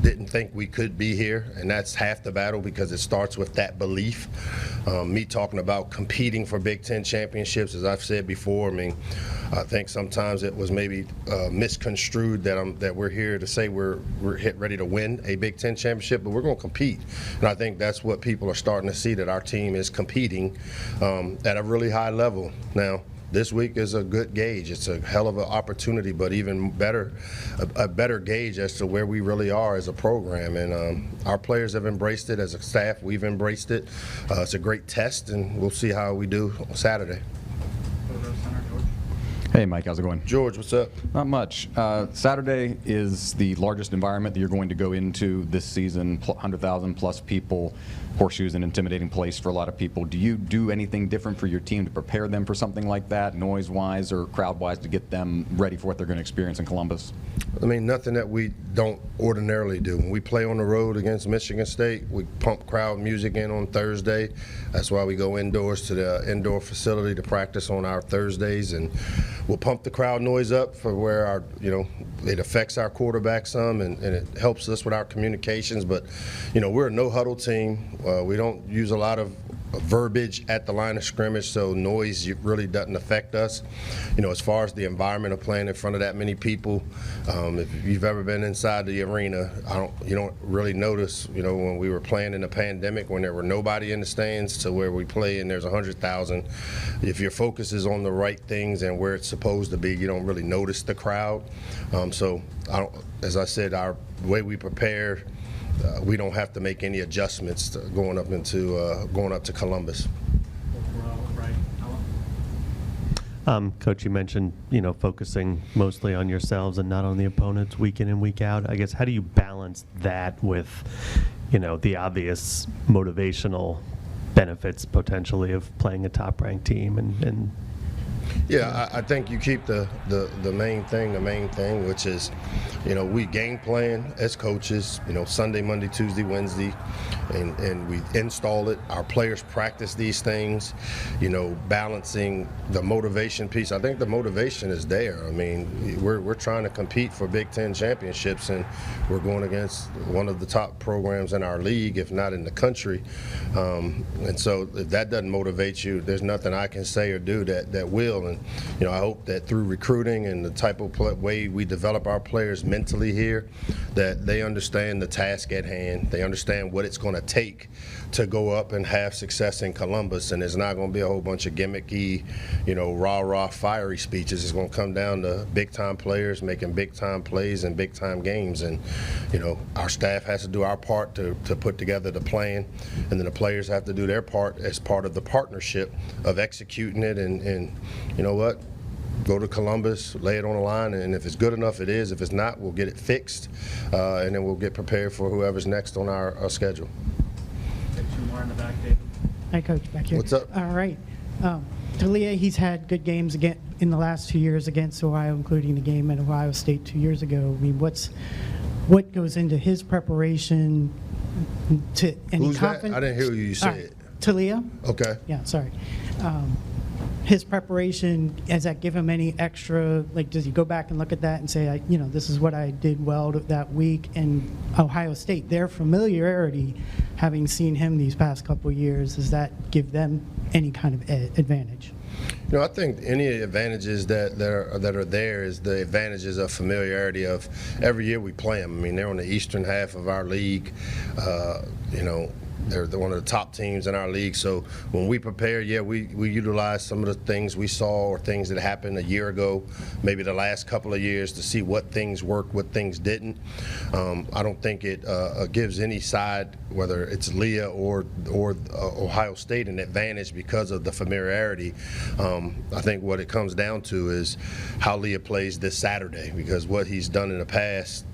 didn't think we could be here, and that's half the battle because it starts with that belief. Me talking about competing for Big Ten championships, as I've said before, I think sometimes it was maybe misconstrued that we're here to say we're ready to win a Big Ten championship, but we're going to compete, and I think that's what people are starting to see, that our team is competing at a really high level. Now, this week is a good gauge. It's a hell of an opportunity, but even better, a better gauge as to where we really are as a program. And our players have embraced it. As a staff, we've embraced it. It's a great test, and we'll see how we do on Saturday. Hey, Mike, how's it going? George, what's up? Not much. Saturday is the largest environment that you're going to go into this season, 100,000 plus people. Horseshoe's an intimidating place for a lot of people. Do you do anything different for your team to prepare them for something like that, noise-wise or crowd-wise, to get them ready for what they're going to experience in Columbus? Nothing that we don't ordinarily do. When we play on the road against Michigan State, we pump crowd music in on Thursday. That's why we go indoors to the indoor facility to practice on our Thursdays, and we'll pump the crowd noise up for where our, it affects our quarterback some, and it helps us with our communications. But, we're a no-huddle team. We don't use a lot of verbiage at the line of scrimmage, so noise really doesn't affect us. As far as the environment of playing in front of that many people, if you've ever been inside the arena, you don't really notice, when we were playing in the pandemic, when there were nobody in the stands, to where we play and there's 100,000. If your focus is on the right things and where it's supposed to be, you don't really notice the crowd. So as I said, the way we prepare, we don't have to make any adjustments to going up to Columbus. Coach, you mentioned focusing mostly on yourselves and not on the opponents week in and week out. I guess, how do you balance that with the obvious motivational benefits potentially of playing a top-ranked team and Yeah, I think you keep the main thing, which is, we game plan as coaches, Sunday, Monday, Tuesday, Wednesday, and we install it. Our players practice these things, balancing the motivation piece. I think the motivation is there. I mean, we're trying to compete for Big Ten championships, and we're going against one of the top programs in our league, if not in the country. And so if that doesn't motivate you, there's nothing I can say or do that will. And I hope that through recruiting and the type of way we develop our players mentally here, that they understand the task at hand. They understand what it's going to take to go up and have success in Columbus. And it's not going to be a whole bunch of gimmicky, rah-rah, fiery speeches. It's going to come down to big-time players making big-time plays in big-time games. And, our staff has to do our part to put together the plan, and then the players have to do their part as part of the partnership of executing it. And you know what? Go to Columbus, lay it on the line, and if it's good enough, it is. If it's not, we'll get it fixed, and then we'll get prepared for whoever's next on our schedule. Two more in the back, David. Hi, Coach. Back here. What's up? All right. Talia, he's had good games again in the last 2 years against Ohio, including the game at Ohio State 2 years ago. I mean, what goes into his preparation to any Who's confidence? that? I didn't hear you say it. Talia? Okay. Yeah, sorry. His preparation, does that give him any extra, does he go back and look at that and say, this is what I did well that week? And Ohio State, their familiarity, having seen him these past couple of years, does that give them any kind of advantage? I think any advantages that are there is the advantages of familiarity of every year we play them. I mean, they're on the eastern half of our league, They're one of the top teams in our league. So when we prepare, we utilize some of the things we saw or things that happened a year ago, maybe the last couple of years, to see what things worked, what things didn't. I don't think it gives any side, whether it's Leah or Ohio State, an advantage because of the familiarity. I think what it comes down to is how Leah plays this Saturday, because what he's done in the past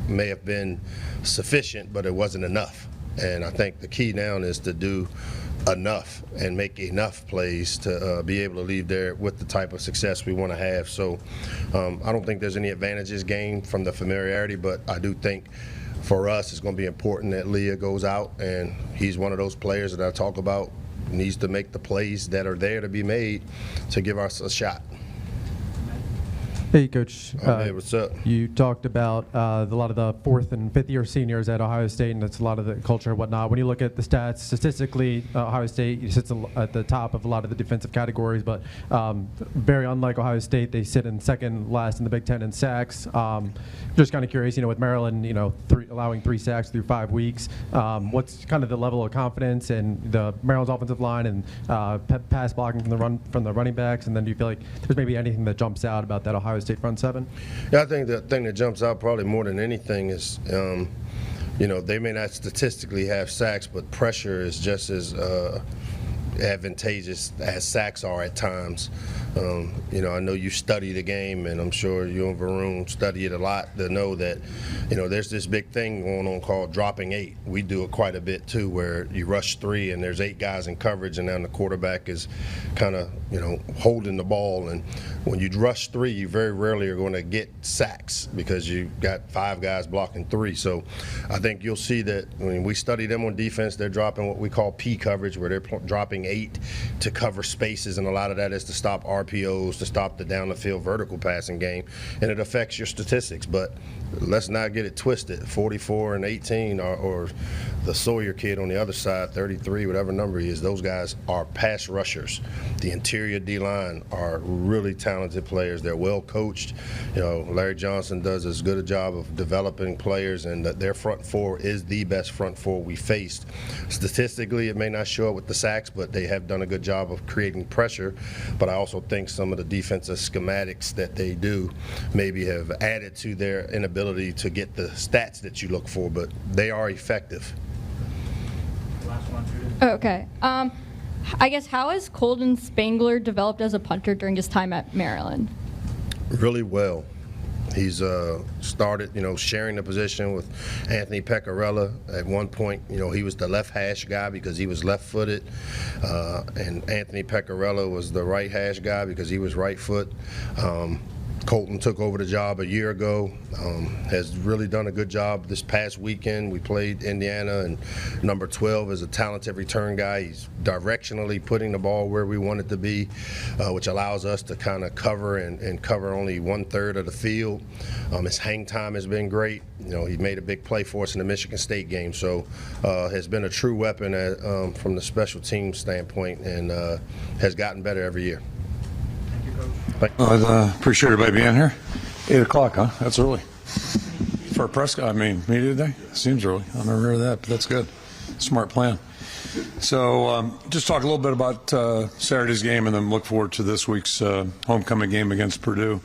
may have been sufficient, but it wasn't enough. And I think the key now is to do enough and make enough plays to be able to leave there with the type of success we want to have. So I don't think there's any advantages gained from the familiarity, but I do think for us it's going to be important that Leah goes out, and he's one of those players that I talk about, needs to make the plays that are there to be made to give us a shot. Hey, Coach. Hey, what's up? You talked about a lot of the fourth and fifth year seniors at Ohio State, and that's a lot of the culture and whatnot. When you look at the stats, statistically, Ohio State sits at the top of a lot of the defensive categories, but very unlike Ohio State, they sit in second last in the Big Ten in sacks. Just kind of curious, with Maryland, allowing 3 sacks through 5 weeks, what's kind of the level of confidence in the Maryland's offensive line and pass blocking from the running backs, and then do you feel like there's maybe anything that jumps out about that Ohio State front seven? Yeah, I think the thing that jumps out probably more than anything is, they may not statistically have sacks, but pressure is just as advantageous as sacks are at times. I know you study the game, and I'm sure you and Varun study it a lot to know that, there's this big thing going on called dropping 8. We do it quite a bit too, where you rush 3 and there's 8 guys in coverage, and then the quarterback is kind of, holding the ball. And when you rush 3, you very rarely are going to get sacks because you got 5 guys blocking 3. So I think you'll see that when we study them on defense, they're dropping what we call P coverage, where they're dropping 8 to cover spaces, and a lot of that is to stop RPOs, to stop the down the field vertical passing game, and it affects your statistics. But let's not get it twisted. 44 and 18 or the Sawyer kid on the other side, 33, whatever number he is, those guys are pass rushers. The interior D-line are really talented players. They're well coached. You know, Larry Johnson does as good a job of developing players, and their front four is the best front four we faced. Statistically, it may not show up with the sacks, but they have done a good job of creating pressure. But I also think some of the defensive schematics that they do maybe have added to their inability to get the stats that you look for, but they are effective. Okay. I guess, how has Colton Spangler developed as a punter during his time at Maryland? Really well. He's started, sharing the position with Anthony Pecorella. At one point, he was the left hash guy because he was left-footed, and Anthony Pecorella was the right hash guy because he was right foot. Colton took over the job a year ago, has really done a good job this past weekend. We played Indiana, and number 12 is a talented return guy. He's directionally putting the ball where we want it to be, which allows us to kind of cover and cover only 1/3 of the field. His hang time has been great. He made a big play for us in the Michigan State game, so has been a true weapon from the special team standpoint, and has gotten better every year. I appreciate everybody being here. 8 o'clock, huh? That's early. For a media day? Seems early. I never heard of that, but that's good. Smart plan. So just talk a little bit about Saturday's game and then look forward to this week's homecoming game against Purdue.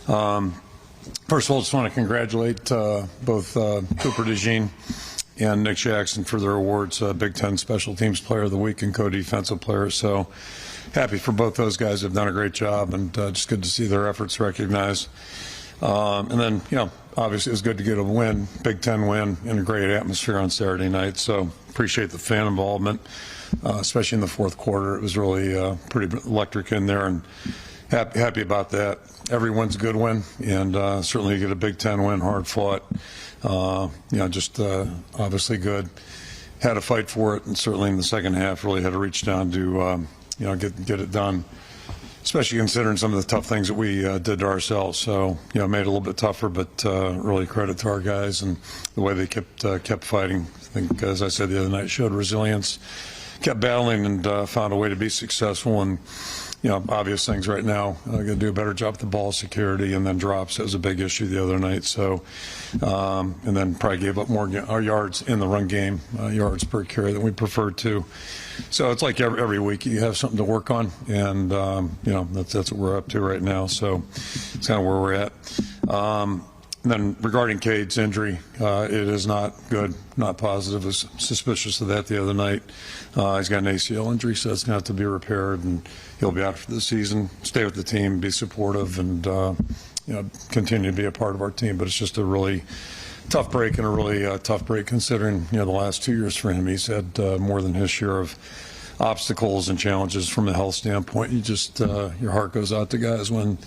First of all, just want to congratulate both Cooper DeJean and Nick Jackson for their awards, Big Ten Special Teams Player of the Week and Co-Defensive Player. So happy for both those guys. Have done a great job, and just good to see their efforts recognized. And then, obviously it was good to get a win, Big Ten win, in a great atmosphere on Saturday night. So appreciate the fan involvement, especially in the fourth quarter. It was really pretty electric in there, and happy about that. Every win's a good win, and certainly you get a Big Ten win, hard fought. Just obviously good. Had to fight for it, and certainly in the second half really had to reach down to get it done, especially considering some of the tough things that we did to ourselves. So, made it a little bit tougher, but really credit to our guys and the way they kept fighting. I think, as I said the other night, showed resilience, kept battling, and found a way to be successful. And obvious things right now. Going to do a better job with the ball security, and then drops. That was a big issue the other night. So, and then probably gave up more yards in the run game, yards per carry than we preferred to. So it's like every week you have something to work on, and that's what we're up to right now. So it's kind of where we're at. And then regarding Cade's injury, it is not good, not positive. I was suspicious of that the other night. He's got an ACL injury, so it's going to have to be repaired, and he'll be out for the season. Stay with the team, be supportive, and continue to be a part of our team. But it's just a really tough break, and a really tough break considering the last 2 years for him. He's had more than his share of obstacles and challenges from a health standpoint. You just your heart goes out to guys when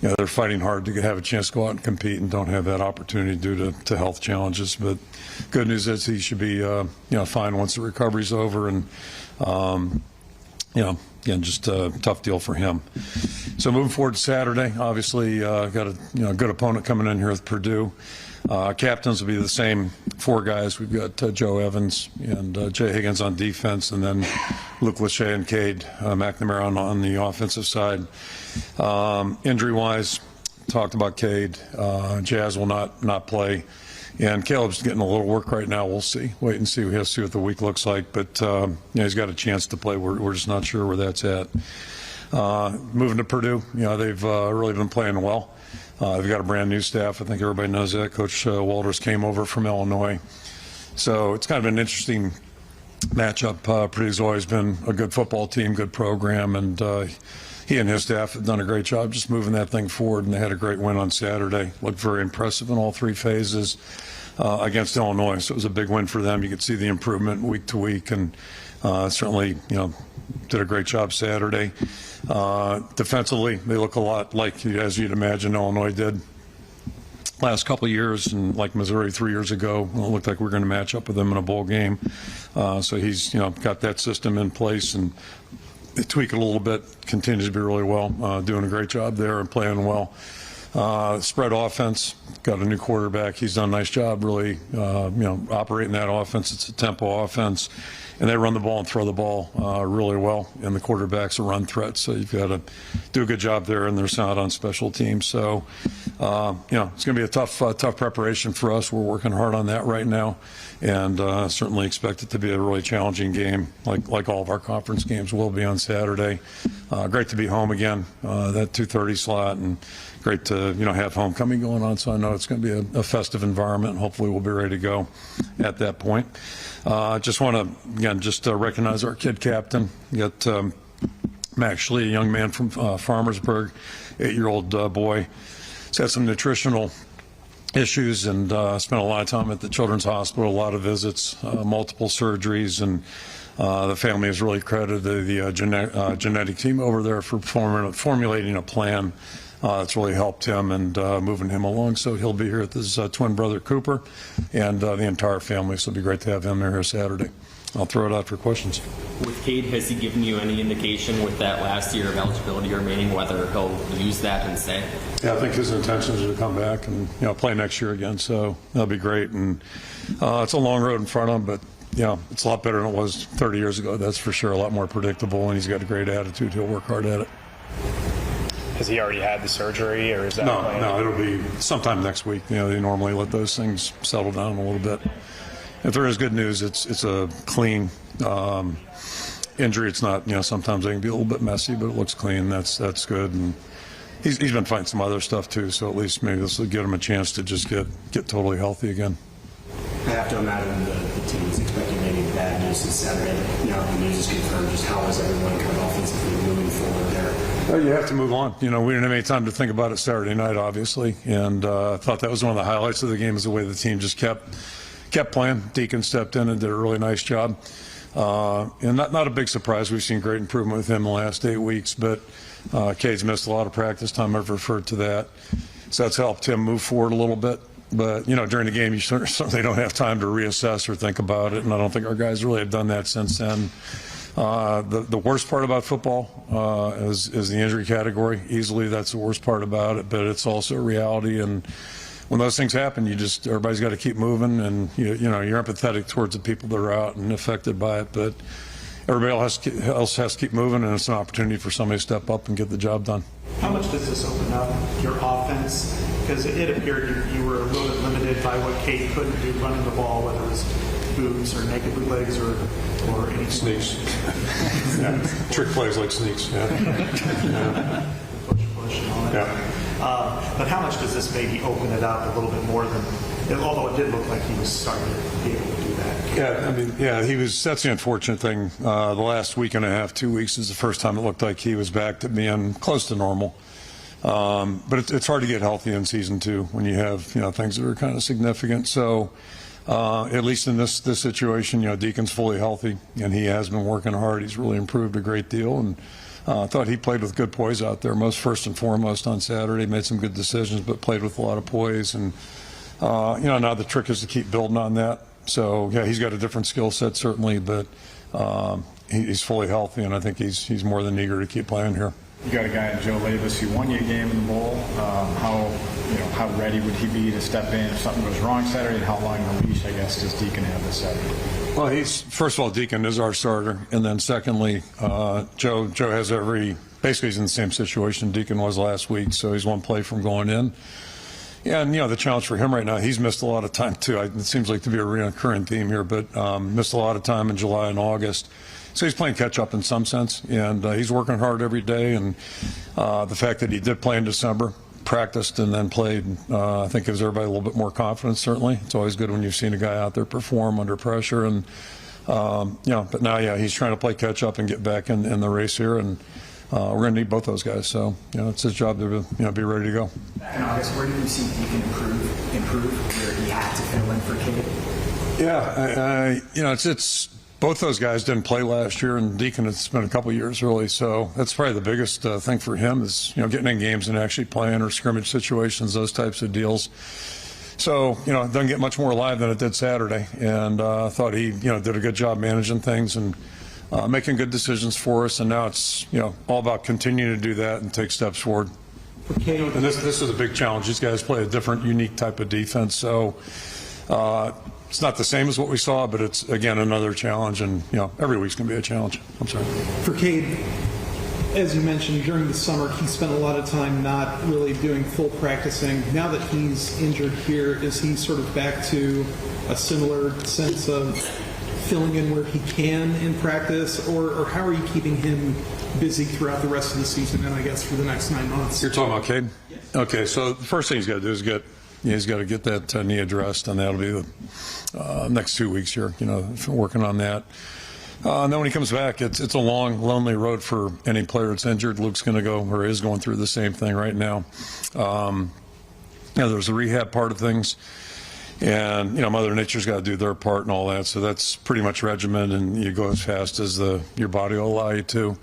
they're fighting hard to have a chance to go out and compete and don't have that opportunity due to health challenges. But good news is he should be fine once the recovery's over, and again, just a tough deal for him. So moving forward to Saturday, obviously got a good opponent coming in here with Purdue. Captains will be the same four guys. We've got Joe Evans and Jay Higgins on defense, and then Luke Lachey and Cade McNamara on the offensive side. Injury-wise, talked about Cade. Jazz will not play. And Caleb's getting a little work right now. We'll see. Wait and see. We have to see what the week looks like. But he's got a chance to play. We're just not sure where that's at. Moving to Purdue, they've really been playing well. They've got a brand new staff. I think everybody knows that. Coach Walters came over from Illinois. So it's kind of an interesting matchup. Purdue's always been a good football team, good program, and he and his staff have done a great job just moving that thing forward, and they had a great win on Saturday. Looked very impressive in all three phases against Illinois. So it was a big win for them. You could see the improvement week to week, and certainly, did a great job Saturday. Defensively, they look a lot like, as you'd imagine, Illinois did last couple of years, and like Missouri 3 years ago. It looked like we were going to match up with them in a bowl game. So he's got that system in place, and they tweak it a little bit. Continues to be really well, doing a great job there and playing well. Spread offense, got a new quarterback. He's done a nice job really, operating that offense. It's a tempo offense. And they run the ball and throw the ball really well, and the quarterback's a run threat. So you've got to do a good job there, and they're sound on special teams. So, it's going to be a tough preparation for us. We're working hard on that right now, and certainly expect it to be a really challenging game, like all of our conference games will be on Saturday. Great to be home again, that 2:30 slot, and great to have homecoming going on. So I know it's going to be a festive environment, and hopefully we'll be ready to go at that point. Just want to, again, recognize our kid captain. We got Max Lee, a young man from Farmersburg, 8-year-old boy. He's had some nutritional issues and spent a lot of time at the Children's Hospital, a lot of visits, multiple surgeries, and the family has really credited the genetic team over there for formulating a plan that's really helped him and moving him along. So he'll be here with his twin brother Cooper and the entire family. So it'll be great to have him here Saturday. I'll throw it out for questions. With Cade, has he given you any indication with that last year of eligibility remaining whether he'll use that and stay? Yeah, I think his intentions are to come back and play next year again. So that'll be great. And it's a long road in front of him, but it's a lot better than it was 30 years ago. That's for sure. A lot more predictable, and he's got a great attitude. He'll work hard at it. Has he already had the surgery, or is that planned? No, it'll be sometime next week. They normally let those things settle down a little bit. If there is good news, it's a clean injury. It's not, sometimes they can be a little bit messy, but it looks clean. That's good. And he's been fighting some other stuff too, so at least maybe this will give him a chance to just get totally healthy again. I have to imagine the team's expecting maybe bad news this Saturday. The news is confirmed. Just how is everyone kind of offensively moving forward there? Well, you have to move on. We didn't have any time to think about it Saturday night, obviously, and I thought that was one of the highlights of the game is the way the team just kept playing. Deacon stepped in and did a really nice job. And not a big surprise. We've seen great improvement with him in the last 8 weeks, but Cade's missed a lot of practice time. I've referred to that. So that's helped him move forward a little bit. But, during the game, you certainly don't have time to reassess or think about it, and I don't think our guys really have done that since then. The worst part about football is the injury category. Easily that's the worst part about it, but it's also a reality. And when those things happen, everybody's got to keep moving, and you're empathetic towards the people that are out and affected by it. But everybody else has to keep moving, and it's an opportunity for somebody to step up and get the job done. How much does this open up your offense? Because it appeared you were a little bit limited by what Cade couldn't do running the ball, whether it was boots or naked bootlegs or anything. Sneaks. Trick plays like sneaks. Push and all that. But how much does this maybe open it up a little bit more than, although it did look like he was starting to be able to do that? He was. That's the unfortunate thing. The last week and a half, 2 weeks is the first time it looked like he was back to being close to normal. But it's hard to get healthy in season 2 when you have things that are kind of significant. So at least in this situation, Deacon's fully healthy, and he has been working hard. He's really improved a great deal, and I thought he played with good poise out there. First and foremost on Saturday, made some good decisions, but played with a lot of poise. And now the trick is to keep building on that. So he's got a different skill set certainly, but he's fully healthy, and I think he's more than eager to keep playing here. You got a guy in Joe Labus who won you a game in the bowl. How ready would he be to step in if something goes wrong Saturday, and how long a leash, I guess, does Deacon have this Saturday? Well, first of all, Deacon is our starter, and then secondly, Joe has basically he's in the same situation Deacon was last week, so he's one play from going in. Yeah, and the challenge for him right now, he's missed a lot of time too. It seems like to be a recurring theme here, but missed a lot of time in July and August. So he's playing catch-up in some sense, and he's working hard every day. And the fact that he did play in December, practiced and then played, I think gives everybody a little bit more confidence, certainly. It's always good when you've seen a guy out there perform under pressure. And, but now, he's trying to play catch-up and get back in the race here. And we're going to need both those guys. So, it's his job to be ready to go. In August, where did you see Deacon improve where he had to fill in for Cade? Yeah, it's both those guys didn't play last year, and Deacon has been a couple years really. So that's probably the biggest thing for him is getting in games and actually playing or scrimmage situations, those types of deals. So it doesn't get much more live than it did Saturday, and I thought he did a good job managing things and making good decisions for us. And now it's all about continuing to do that and take steps forward. And this is a big challenge. These guys play a different, unique type of defense. So it's not the same as what we saw, but it's, again, another challenge. And, every week's going to be a challenge. I'm sorry. For Cade, as you mentioned, during the summer, he spent a lot of time not really doing full practicing. Now that he's injured here, is he sort of back to a similar sense of filling in where he can in practice? Or how are you keeping him busy throughout the rest of the season and I guess for the next 9 months? You're talking about Cade? Yes. Okay, so the first thing he's got to do is he's got to get that knee addressed, and that'll be the next 2 weeks here, working on that. And then when he comes back, it's a long, lonely road for any player that's injured. Luke's going to go, or is going through the same thing right now. There's the rehab part of things. And, Mother Nature's got to do their part and all that. So that's pretty much regimen, and you go as fast as your body will allow you to.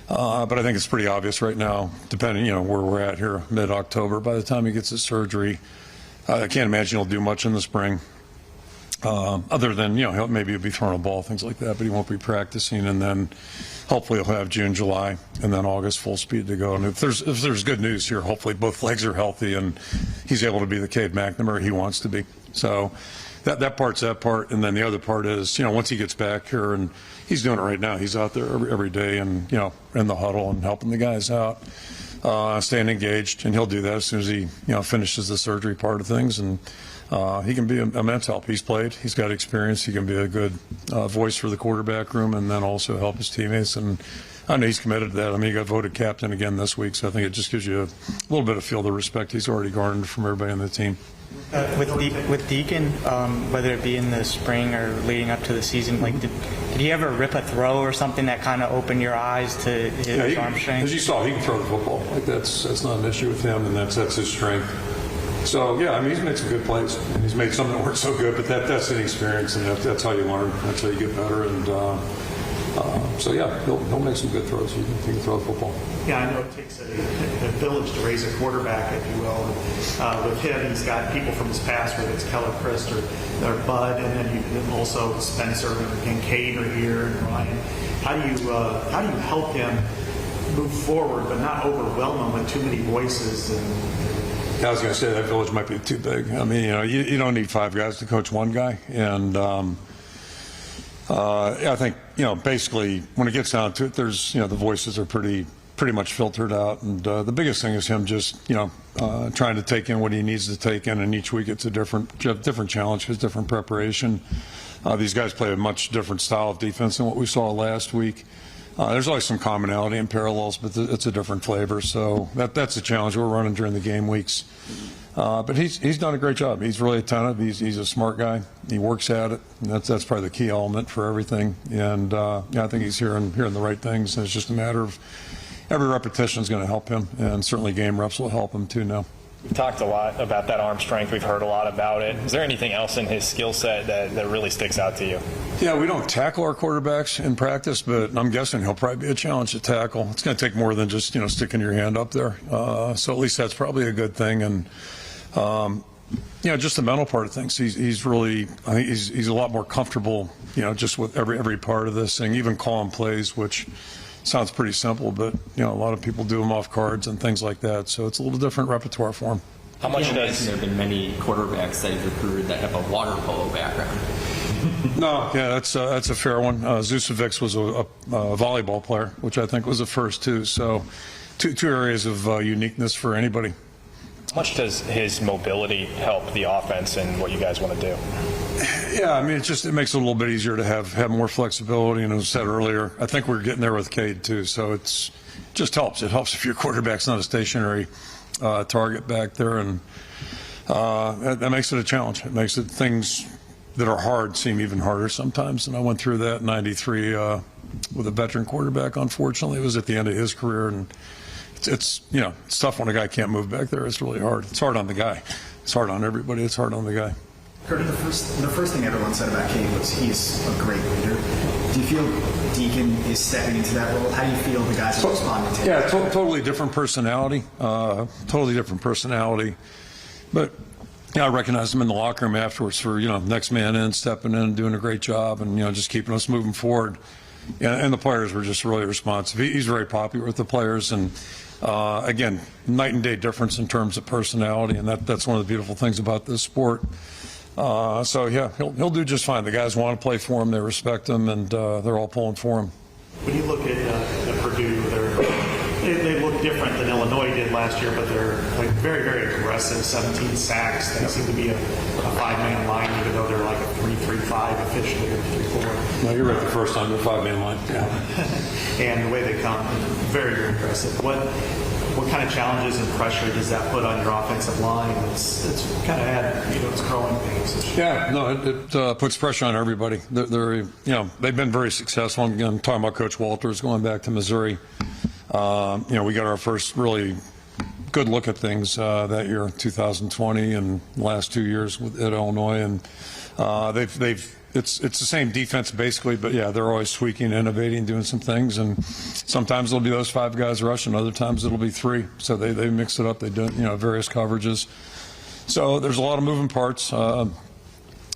But I think it's pretty obvious right now, depending, where we're at here, mid-October. By the time he gets his surgery, I can't imagine he'll do much in the spring. Other than, maybe he'll be throwing a ball, things like that, but he won't be practicing. And then hopefully he'll have June, July, and then August full speed to go. And if there's good news here, hopefully both legs are healthy and he's able to be the Cade McNamara he wants to be. So that part's that part. And then the other part is, once he gets back here, and he's doing it right now, he's out there every day and, in the huddle and helping the guys out, staying engaged. And he'll do that as soon as he, finishes the surgery part of things. And he can be a immense help. He's played. He's got experience. He can be a good voice for the quarterback room and then also help his teammates. And I know he's committed to that. I mean, he got voted captain again this week, so I think it just gives you a little bit of feel the respect he's already garnered from everybody on the team. With Deacon, whether it be in the spring or leading up to the season, did he ever rip a throw or something that kind of opened your eyes to his arm strength? As you saw, he can throw the football. That's not an issue with him, and that's his strength. So, he's made some good plays, and he's made some that weren't so good, but that's an experience, and that's how you learn. That's how you get better. And he'll make some good throws. He can throw the football. Yeah, I know it takes a village to raise a quarterback, if you will. And, with him, he's got people from his past, whether it's Keller Christ or Bud, and then also Spencer and Cade are here, and Ryan. How do you help him move forward, but not overwhelm him with too many voices? I was going to say that village might be too big. I mean, you don't need 5 guys to coach one guy, and I think basically when it gets down to it, there's the voices are pretty much filtered out, and the biggest thing is him just trying to take in what he needs to take in, and each week it's a different challenge, because different preparation. These guys play a much different style of defense than what we saw last week. There's always some commonality and parallels, but it's a different flavor. So that's a challenge we're running during the game weeks. But he's done a great job. He's really attentive. He's a smart guy. He works at it. And that's probably the key element for everything. And I think he's hearing the right things. And it's just a matter of every repetition is going to help him, and certainly game reps will help him too now. We've talked a lot about that arm strength. We've heard a lot about it. Is there anything else in his skill set that really sticks out to you? Yeah, we don't tackle our quarterbacks in practice, but I'm guessing he'll probably be a challenge to tackle. It's going to take more than just sticking your hand up there. So at least that's probably a good thing. And just the mental part of things. He's really, I think he's a lot more comfortable. Just with every part of this thing, even calling plays, which sounds pretty simple, but a lot of people do them off cards and things like that. So it's a little different repertoire for him. How much does there have been many quarterbacks that you've recruited that have a water polo background? No, yeah, that's a fair one. Zusevic was a volleyball player, which I think was the first too. So two areas of uniqueness for anybody. How much does his mobility help the offense and what you guys want to do? Yeah, I mean, it makes it a little bit easier to have more flexibility. And as I said earlier, I think we're getting there with Cade too. So it just helps. It helps if your quarterback's not a stationary target back there, and that makes it a challenge. It makes things that are hard seem even harder sometimes. And I went through that in '93 with a veteran quarterback. Unfortunately, it was at the end of his career, and it's tough when a guy can't move back there. It's really hard. It's hard on the guy. It's hard on everybody. It's hard on the guy. Kurt, the first thing everyone said about Cade was he's a great leader. Do you feel Deacon is stepping into that role? How do you feel the guys are responding to it? Yeah, totally different personality. Totally different personality. But I recognized him in the locker room afterwards for next man in, stepping in, doing a great job, and just keeping us moving forward. and the players were just really responsive. He's very popular with the players, and again, night and day difference in terms of personality, and that's one of the beautiful things about this sport. So yeah, he'll do just fine. The guys want to play for him, they respect him, and they're all pulling for him. When you look at Purdue, they look different than Illinois did last year, but they're like very, very aggressive. 17 sacks. They seem to be a five-man line, even though they're like a 3-3-5 officially or 3-4. No, you're right. The first time they're five-man line. Yeah. And the way they come, very, very aggressive. What kind of challenges and pressure does that put on your offensive line? It's kind of had, it's growing pains. Yeah, no, it puts pressure on everybody. They've been very successful. I'm talking about Coach Walters going back to Missouri. We got our first really good look at things that year, 2020, and the last 2 years at Illinois, and it's the same defense basically, but yeah, they're always tweaking, innovating, doing some things, and sometimes it'll be those five guys rushing, other times it'll be three. So they mix it up. They do various coverages. So there's a lot of moving parts, and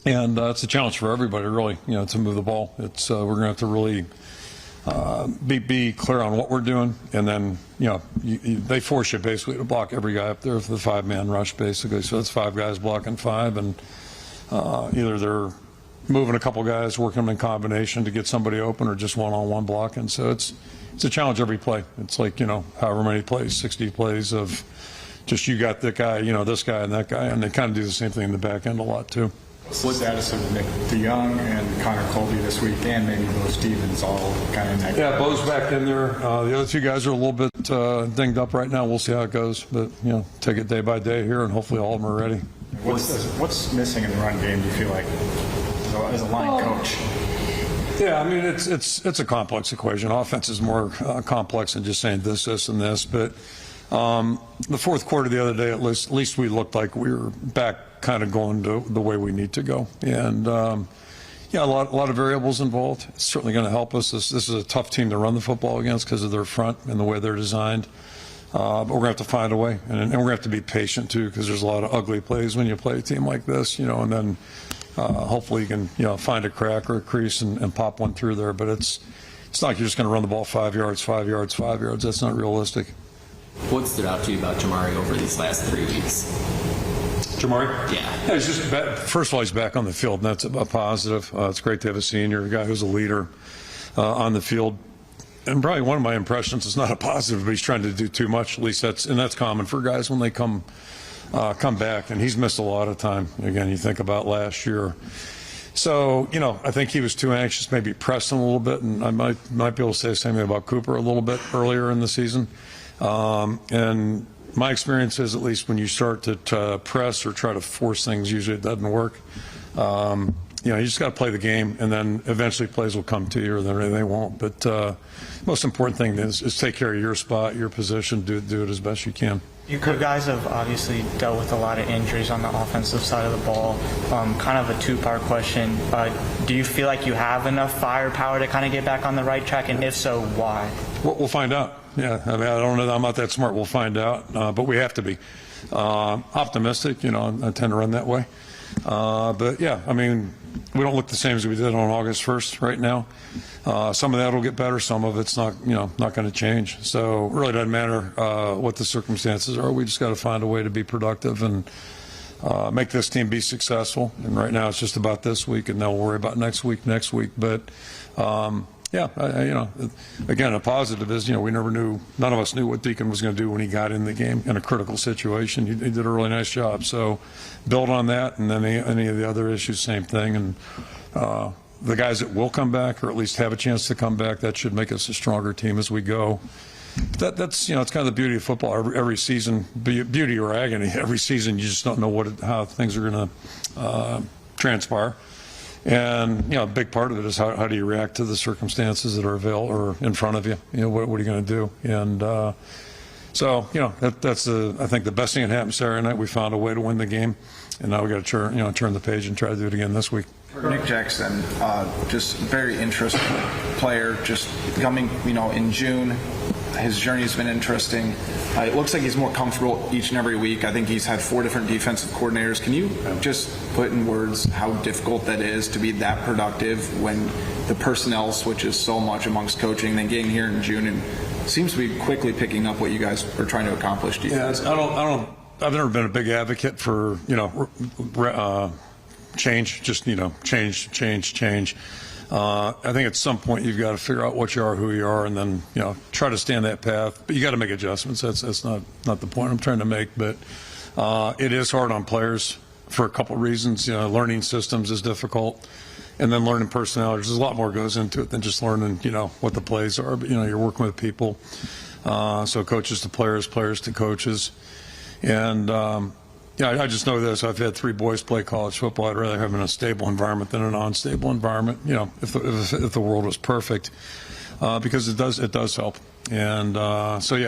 it's a challenge for everybody really, to move the ball. It's we're gonna have to really be clear on what we're doing, and then they force you basically to block every guy up there for the five-man rush basically. So it's five guys blocking five, and either they're moving a couple guys, working them in combination to get somebody open, or just one-on-one blocking. So it's a challenge every play. It's like however many plays, 60 plays of just you got that guy, this guy and that guy, and they kind of do the same thing in the back end a lot too. What's the status of Nick DeYoung and Connor Colby this week, and maybe Bo Stevens all kind of in that? Yeah, Bo's back in there. The other two guys are a little bit dinged up right now. We'll see how it goes, but take it day by day here, and hopefully all of them are ready. What's missing in the run game, do you feel like, as a line coach? Yeah, I mean, it's a complex equation. Offense is more complex than just saying this, and this. But the fourth quarter the other day, at least we looked like we were back kind of going to the way we need to go. And, a lot of variables involved. It's certainly going to help us. This is a tough team to run the football against because of their front and the way they're designed. But we're going to have to find a way. And we're going to have to be patient, too, because there's a lot of ugly plays when you play a team like this, and then hopefully you can, find a crack or a crease and pop one through there. But it's not like you're just going to run the ball 5 yards, 5 yards, 5 yards. That's not realistic. What stood out to you about Jamari over these last 3 weeks? Jamari? Yeah. He's just first of all, he's back on the field, and that's a positive. It's great to have a senior, a guy who's a leader on the field. And probably one of my impressions is not a positive, but he's trying to do too much. At least that's common for guys when they come back, and he's missed a lot of time. Again, you think about last year. So, I think he was too anxious, maybe pressed him a little bit, and I might be able to say the same thing about Cooper a little bit earlier in the season. And my experience is, at least when you start to press or try to force things, usually it doesn't work. You just got to play the game, and then eventually plays will come to you, or they won't. But most important thing is take care of your spot, your position, do it as best you can. You guys have obviously dealt with a lot of injuries on the offensive side of the ball. Kind of a two-part question. Do you feel like you have enough firepower to kind of get back on the right track, and if so, why? We'll find out. Yeah, I mean, I don't know. I'm not that smart. We'll find out, but we have to be optimistic. I tend to run that way. But yeah, I mean, we don't look the same as we did on August 1st right now. Some of that will get better. Some of it's not going to change. So it really doesn't matter what the circumstances are. We just got to find a way to be productive and make this team be successful. And right now it's just about this week, and then we'll worry about next week. But yeah, again, a positive is, we never knew, none of us knew what Deacon was going to do when he got in the game in a critical situation. He did a really nice job. So build on that, and then any of the other issues, same thing. And the guys that will come back, or at least have a chance to come back, that should make us a stronger team as we go. That's it's kind of the beauty of football. Every season, beauty or agony, every season you just don't know how things are going to transpire. And a big part of it is how do you react to the circumstances that are available or in front of you? What are you going to do? And So, that's I think the best thing that happened Saturday night. We found a way to win the game, and now we got to turn the page and try to do it again this week. Nick Jackson, just very interesting player, just coming, in June. His journey has been interesting. It looks like he's more comfortable each and every week. I think he's had 4 different defensive coordinators. Can you just put in words how difficult that is to be that productive when the personnel switches so much amongst coaching, then getting here in June and seems to be quickly picking up what you guys are trying to accomplish? Do you think? I've never been a big advocate for, change, just, change. I think at some point you've got to figure out what you are, who you are, and then, try to stay on that path. But you got to make adjustments. That's not the point I'm trying to make. But it is hard on players for a couple of reasons. Learning systems is difficult. And then learning personalities. There's a lot more goes into it than just learning, what the plays are. But, you're working with people. So coaches to players, players to coaches. And, I just know this. I've had 3 boys play college football. I'd rather have them in a stable environment than an unstable environment, if the world was perfect, because it does help. And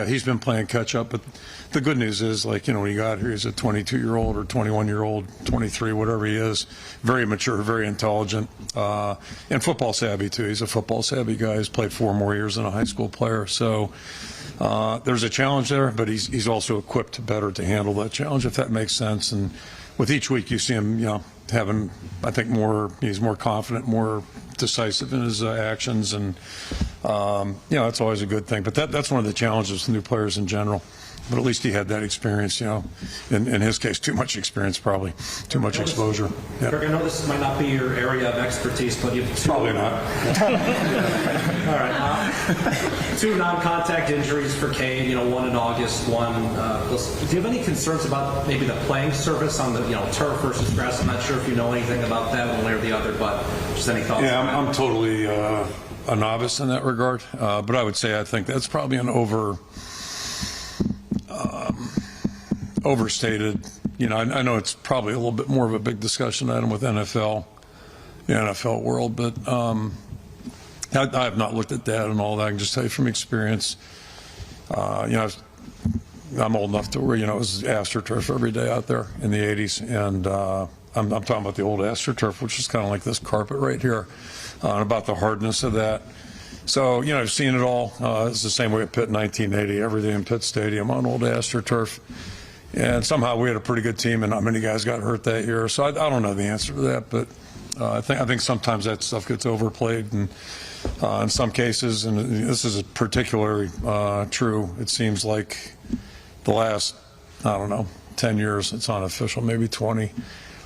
he's been playing catch up. But the good news is, when he got here, he's a 22-year-old or 21-year-old, 23, whatever he is, very mature, very intelligent, and football savvy, too. He's a football savvy guy. He's played 4 more years than a high school player. So there's a challenge there, but he's also equipped better to handle that challenge, if that makes sense. And with each week, you see him, having, I think, he's more confident, more decisive in his actions, and that's always a good thing. But that's one of the challenges with new players in general. But at least he had that experience, in his case, too much experience, probably too much exposure. Yeah. Kirk, I know this might not be your area of expertise, but you've probably not. All right. 2 non-contact injuries for Cade. One in August, one. Do you have any concerns about maybe the playing surface on the turf versus grass? I'm not sure if you know anything about that one way or the other, but just any thoughts? Yeah, I'm totally a novice in that regard, but I would say I think that's probably an overstated. I know it's probably a little bit more of a big discussion item with the NFL world, but I have not looked at that and all that. I can just tell you from experience, I'm old enough to where, it was AstroTurf every day out there in the 80s, and I'm talking about the old AstroTurf, which is kind of like this carpet right here, and about the hardness of that. So, I've seen it all. It's the same way at Pitt in 1980, everything in Pitt Stadium on old AstroTurf. And somehow we had a pretty good team, and not many guys got hurt that year. So I don't know the answer to that, but I think sometimes that stuff gets overplayed, and in some cases, and this is particularly true, it seems like the last, 10 years, it's unofficial, maybe 20.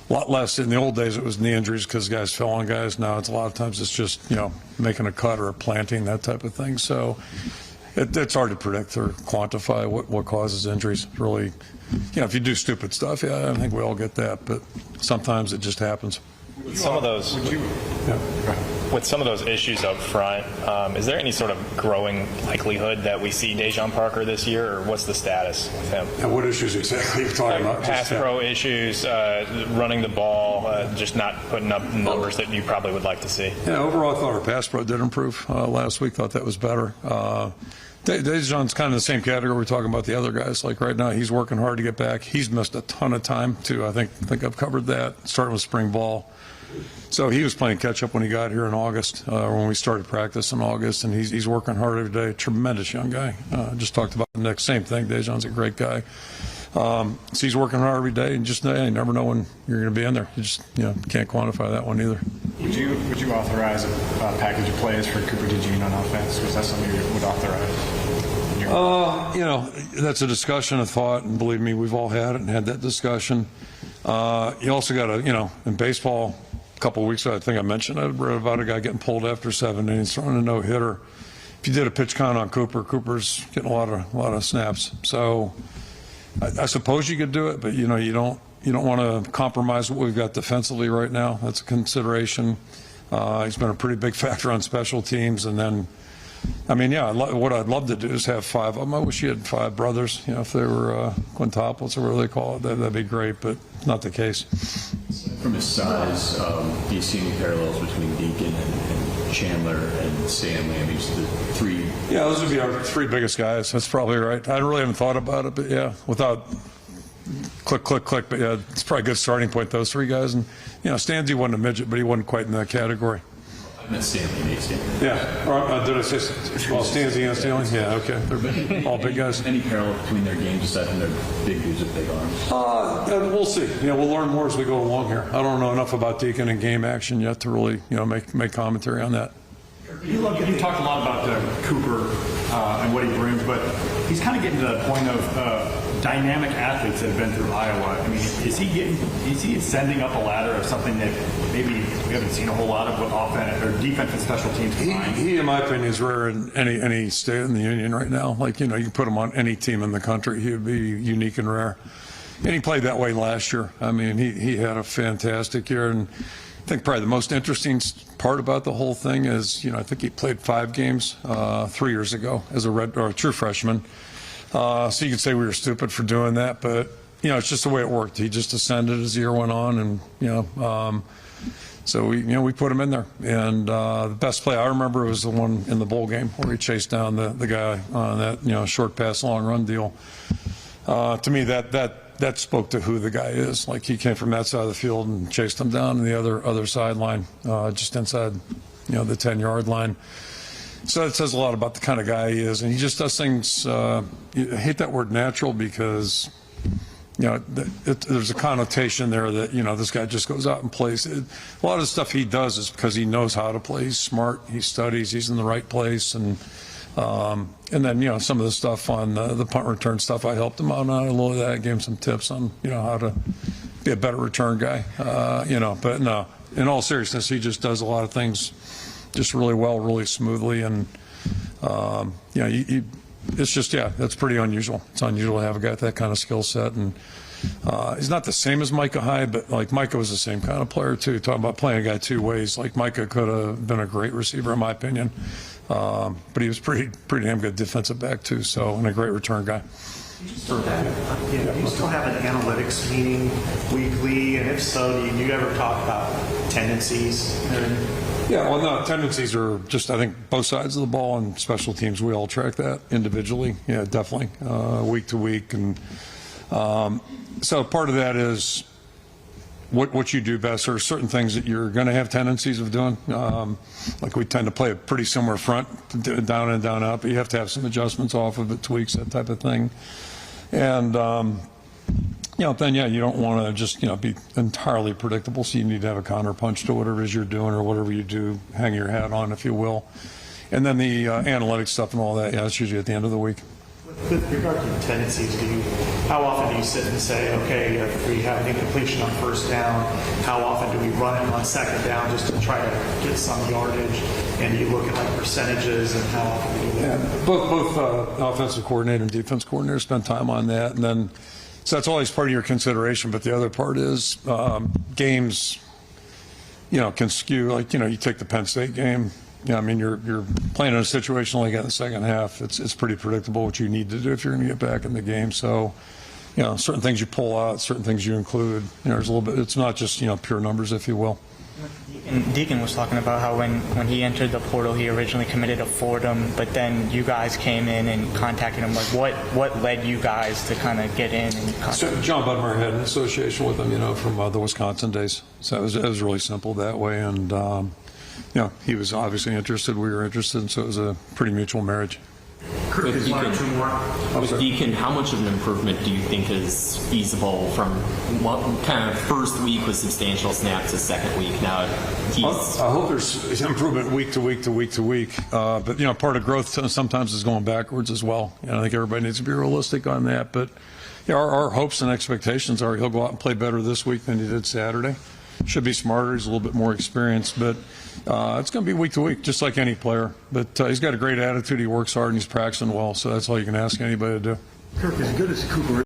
A lot less. In the old days, it was knee injuries because guys fell on guys. Now it's a lot of times it's just, making a cut or a planting, that type of thing. So it's hard to predict or quantify what causes injuries. Really, if you do stupid stuff, I think we all get that, but sometimes it just happens. With some of those, with some of those issues up front, is there any sort of growing likelihood that we see Dejon Parker this year, or what's the status with him? And what issues exactly are you talking about? Pass pro issues, running the ball, just not putting up numbers that you probably would like to see. Yeah, overall, I thought our pass pro did improve last week. Thought that was better. Dejon's kind of the same category we're talking about the other guys. Like right now, he's working hard to get back. He's missed a ton of time too. I think I've covered that. Starting with spring ball. So he was playing catch-up when he got here in August, when we started practice in August, and he's working hard every day. Tremendous young guy. Just talked about the next same thing. Dejon's a great guy. So he's working hard every day, and just you never know when you're going to be in there. You just can't quantify that one either. Would you authorize a package of plays for Cooper DeJean on offense? Was that something you would authorize? That's a discussion, a thought, and believe me, we've all had it and had that discussion. You also got to, in baseball, a couple of weeks ago, I think I mentioned, I read about a guy getting pulled after 7 innings, throwing a no-hitter. If you did a pitch count on Cooper's getting a lot of snaps. So I suppose you could do it, but you don't want to compromise what we've got defensively right now. That's a consideration. He's been a pretty big factor on special teams, and then, what I'd love to do is have 5 of them. I wish you had 5 brothers. If they were quintuplets or whatever they call it, that'd be great, but not the case. From his size, do you see any parallels between Deacon and Chandler, and Stanley. I mean, just the three. Yeah, those would be our three biggest guys. That's probably right. I really haven't thought about it, but yeah, without click. But yeah, it's probably a good starting point, those three guys. And, Stanley wasn't a midget, but he wasn't quite in that category. I meant Stanley, Nate Stanley. Yeah. Did I say Stanley and Stanley? Yeah, okay. They're all big guys. Any parallel between their games aside from their big dudes with big arms? We'll see. We'll learn more as we go along here. I don't know enough about Deacon and game action yet to really, make commentary on that. You talked a lot about Cooper and what he brings, but he's kind of getting to the point of dynamic athletes that have been through Iowa. I mean, is he ascending up a ladder of something that maybe we haven't seen a whole lot of with offense or defense and special teams combined? He, in my opinion, is rare in any state in the union right now. Like, you can put him on any team in the country. He would be unique and rare. And he played that way last year. I mean, he had a fantastic year. And I think probably the most interesting part about the whole thing is, I think he played 5 games 3 years ago as a true freshman. So you could say we were stupid for doing that, but it's just the way it worked. He just ascended as the year went on, and so we put him in there. And the best play I remember was the one in the bowl game where he chased down the guy on that short pass long run deal. To me, that spoke to who the guy is. Like, he came from that side of the field and chased him down the other sideline, just inside the 10-yard line. So it says a lot about the kind of guy he is, and he just does things. I hate that word natural because there's a connotation there that this guy just goes out and plays. A lot of the stuff he does is because he knows how to play. He's smart. He studies. He's in the right place, and then some of the stuff on the punt return stuff, I helped him out on a little of that. I gave him some tips on how to be a better return guy. But no, in all seriousness, he just does a lot of things just really well, really smoothly, and it's just that's pretty unusual. It's unusual to have a guy with that kind of skill set, and he's not the same as Micah High, but like Micah was the same kind of player too. Talking about playing a guy two ways, like Micah could have been a great receiver in my opinion, but he was pretty damn good defensive back too. So, and a great return guy. Do you still have an analytics meeting weekly? And if so, do you ever talk about tendencies? Yeah, well, no, tendencies are just, I think, both sides of the ball and special teams. We all track that individually. Yeah, definitely, week to week. And so part of that is what you do best. There are certain things that you're going to have tendencies of doing. Like we tend to play a pretty similar front, down and down out, but you have to have some adjustments off of it, tweaks, that type of thing. And then you don't want to just be entirely predictable. So you need to have a counter punch to whatever it is you're doing or whatever you do. Hang your hat on, if you will. And then the analytics stuff and all that. Yeah, that's usually at the end of the week. With regard to tendencies, how often do you sit and say, okay, if we have an incompletion on first down, how often do we run it on second down just to try to get some yardage? And do you look at like percentages and how often do you do that? Yeah, both offensive coordinator and defense coordinator spend time on that, and then so that's always part of your consideration. But the other part is games, can skew. Like you take the Penn State game. I mean, you're playing in a situation like that in the second half. It's pretty predictable what you need to do if you're going to get back in the game. So, certain things you pull out, certain things you include. There's a little bit. It's not just pure numbers, if you will. And Deacon was talking about how when he entered the portal, he originally committed to Fordham, but then you guys came in and contacted him. Like, what led you guys to kind of get in? And so John Budmer had an association with him, from the Wisconsin days. So it was really simple that way, and. He was obviously interested. We were interested, and so it was a pretty mutual marriage. With Deacon, how much of an improvement do you think is feasible from what kind of first week with substantial snaps to second week? Now, I hope there's improvement week to week to week to week. But part of growth sometimes is going backwards as well. I think everybody needs to be realistic on that. But our hopes and expectations are he'll go out and play better this week than he did Saturday. Should be smarter. He's a little bit more experienced, but it's going to be week to week, just like any player. But he's got a great attitude. He works hard and he's practicing well. So that's all you can ask anybody to do. Kirk, as good as Cooper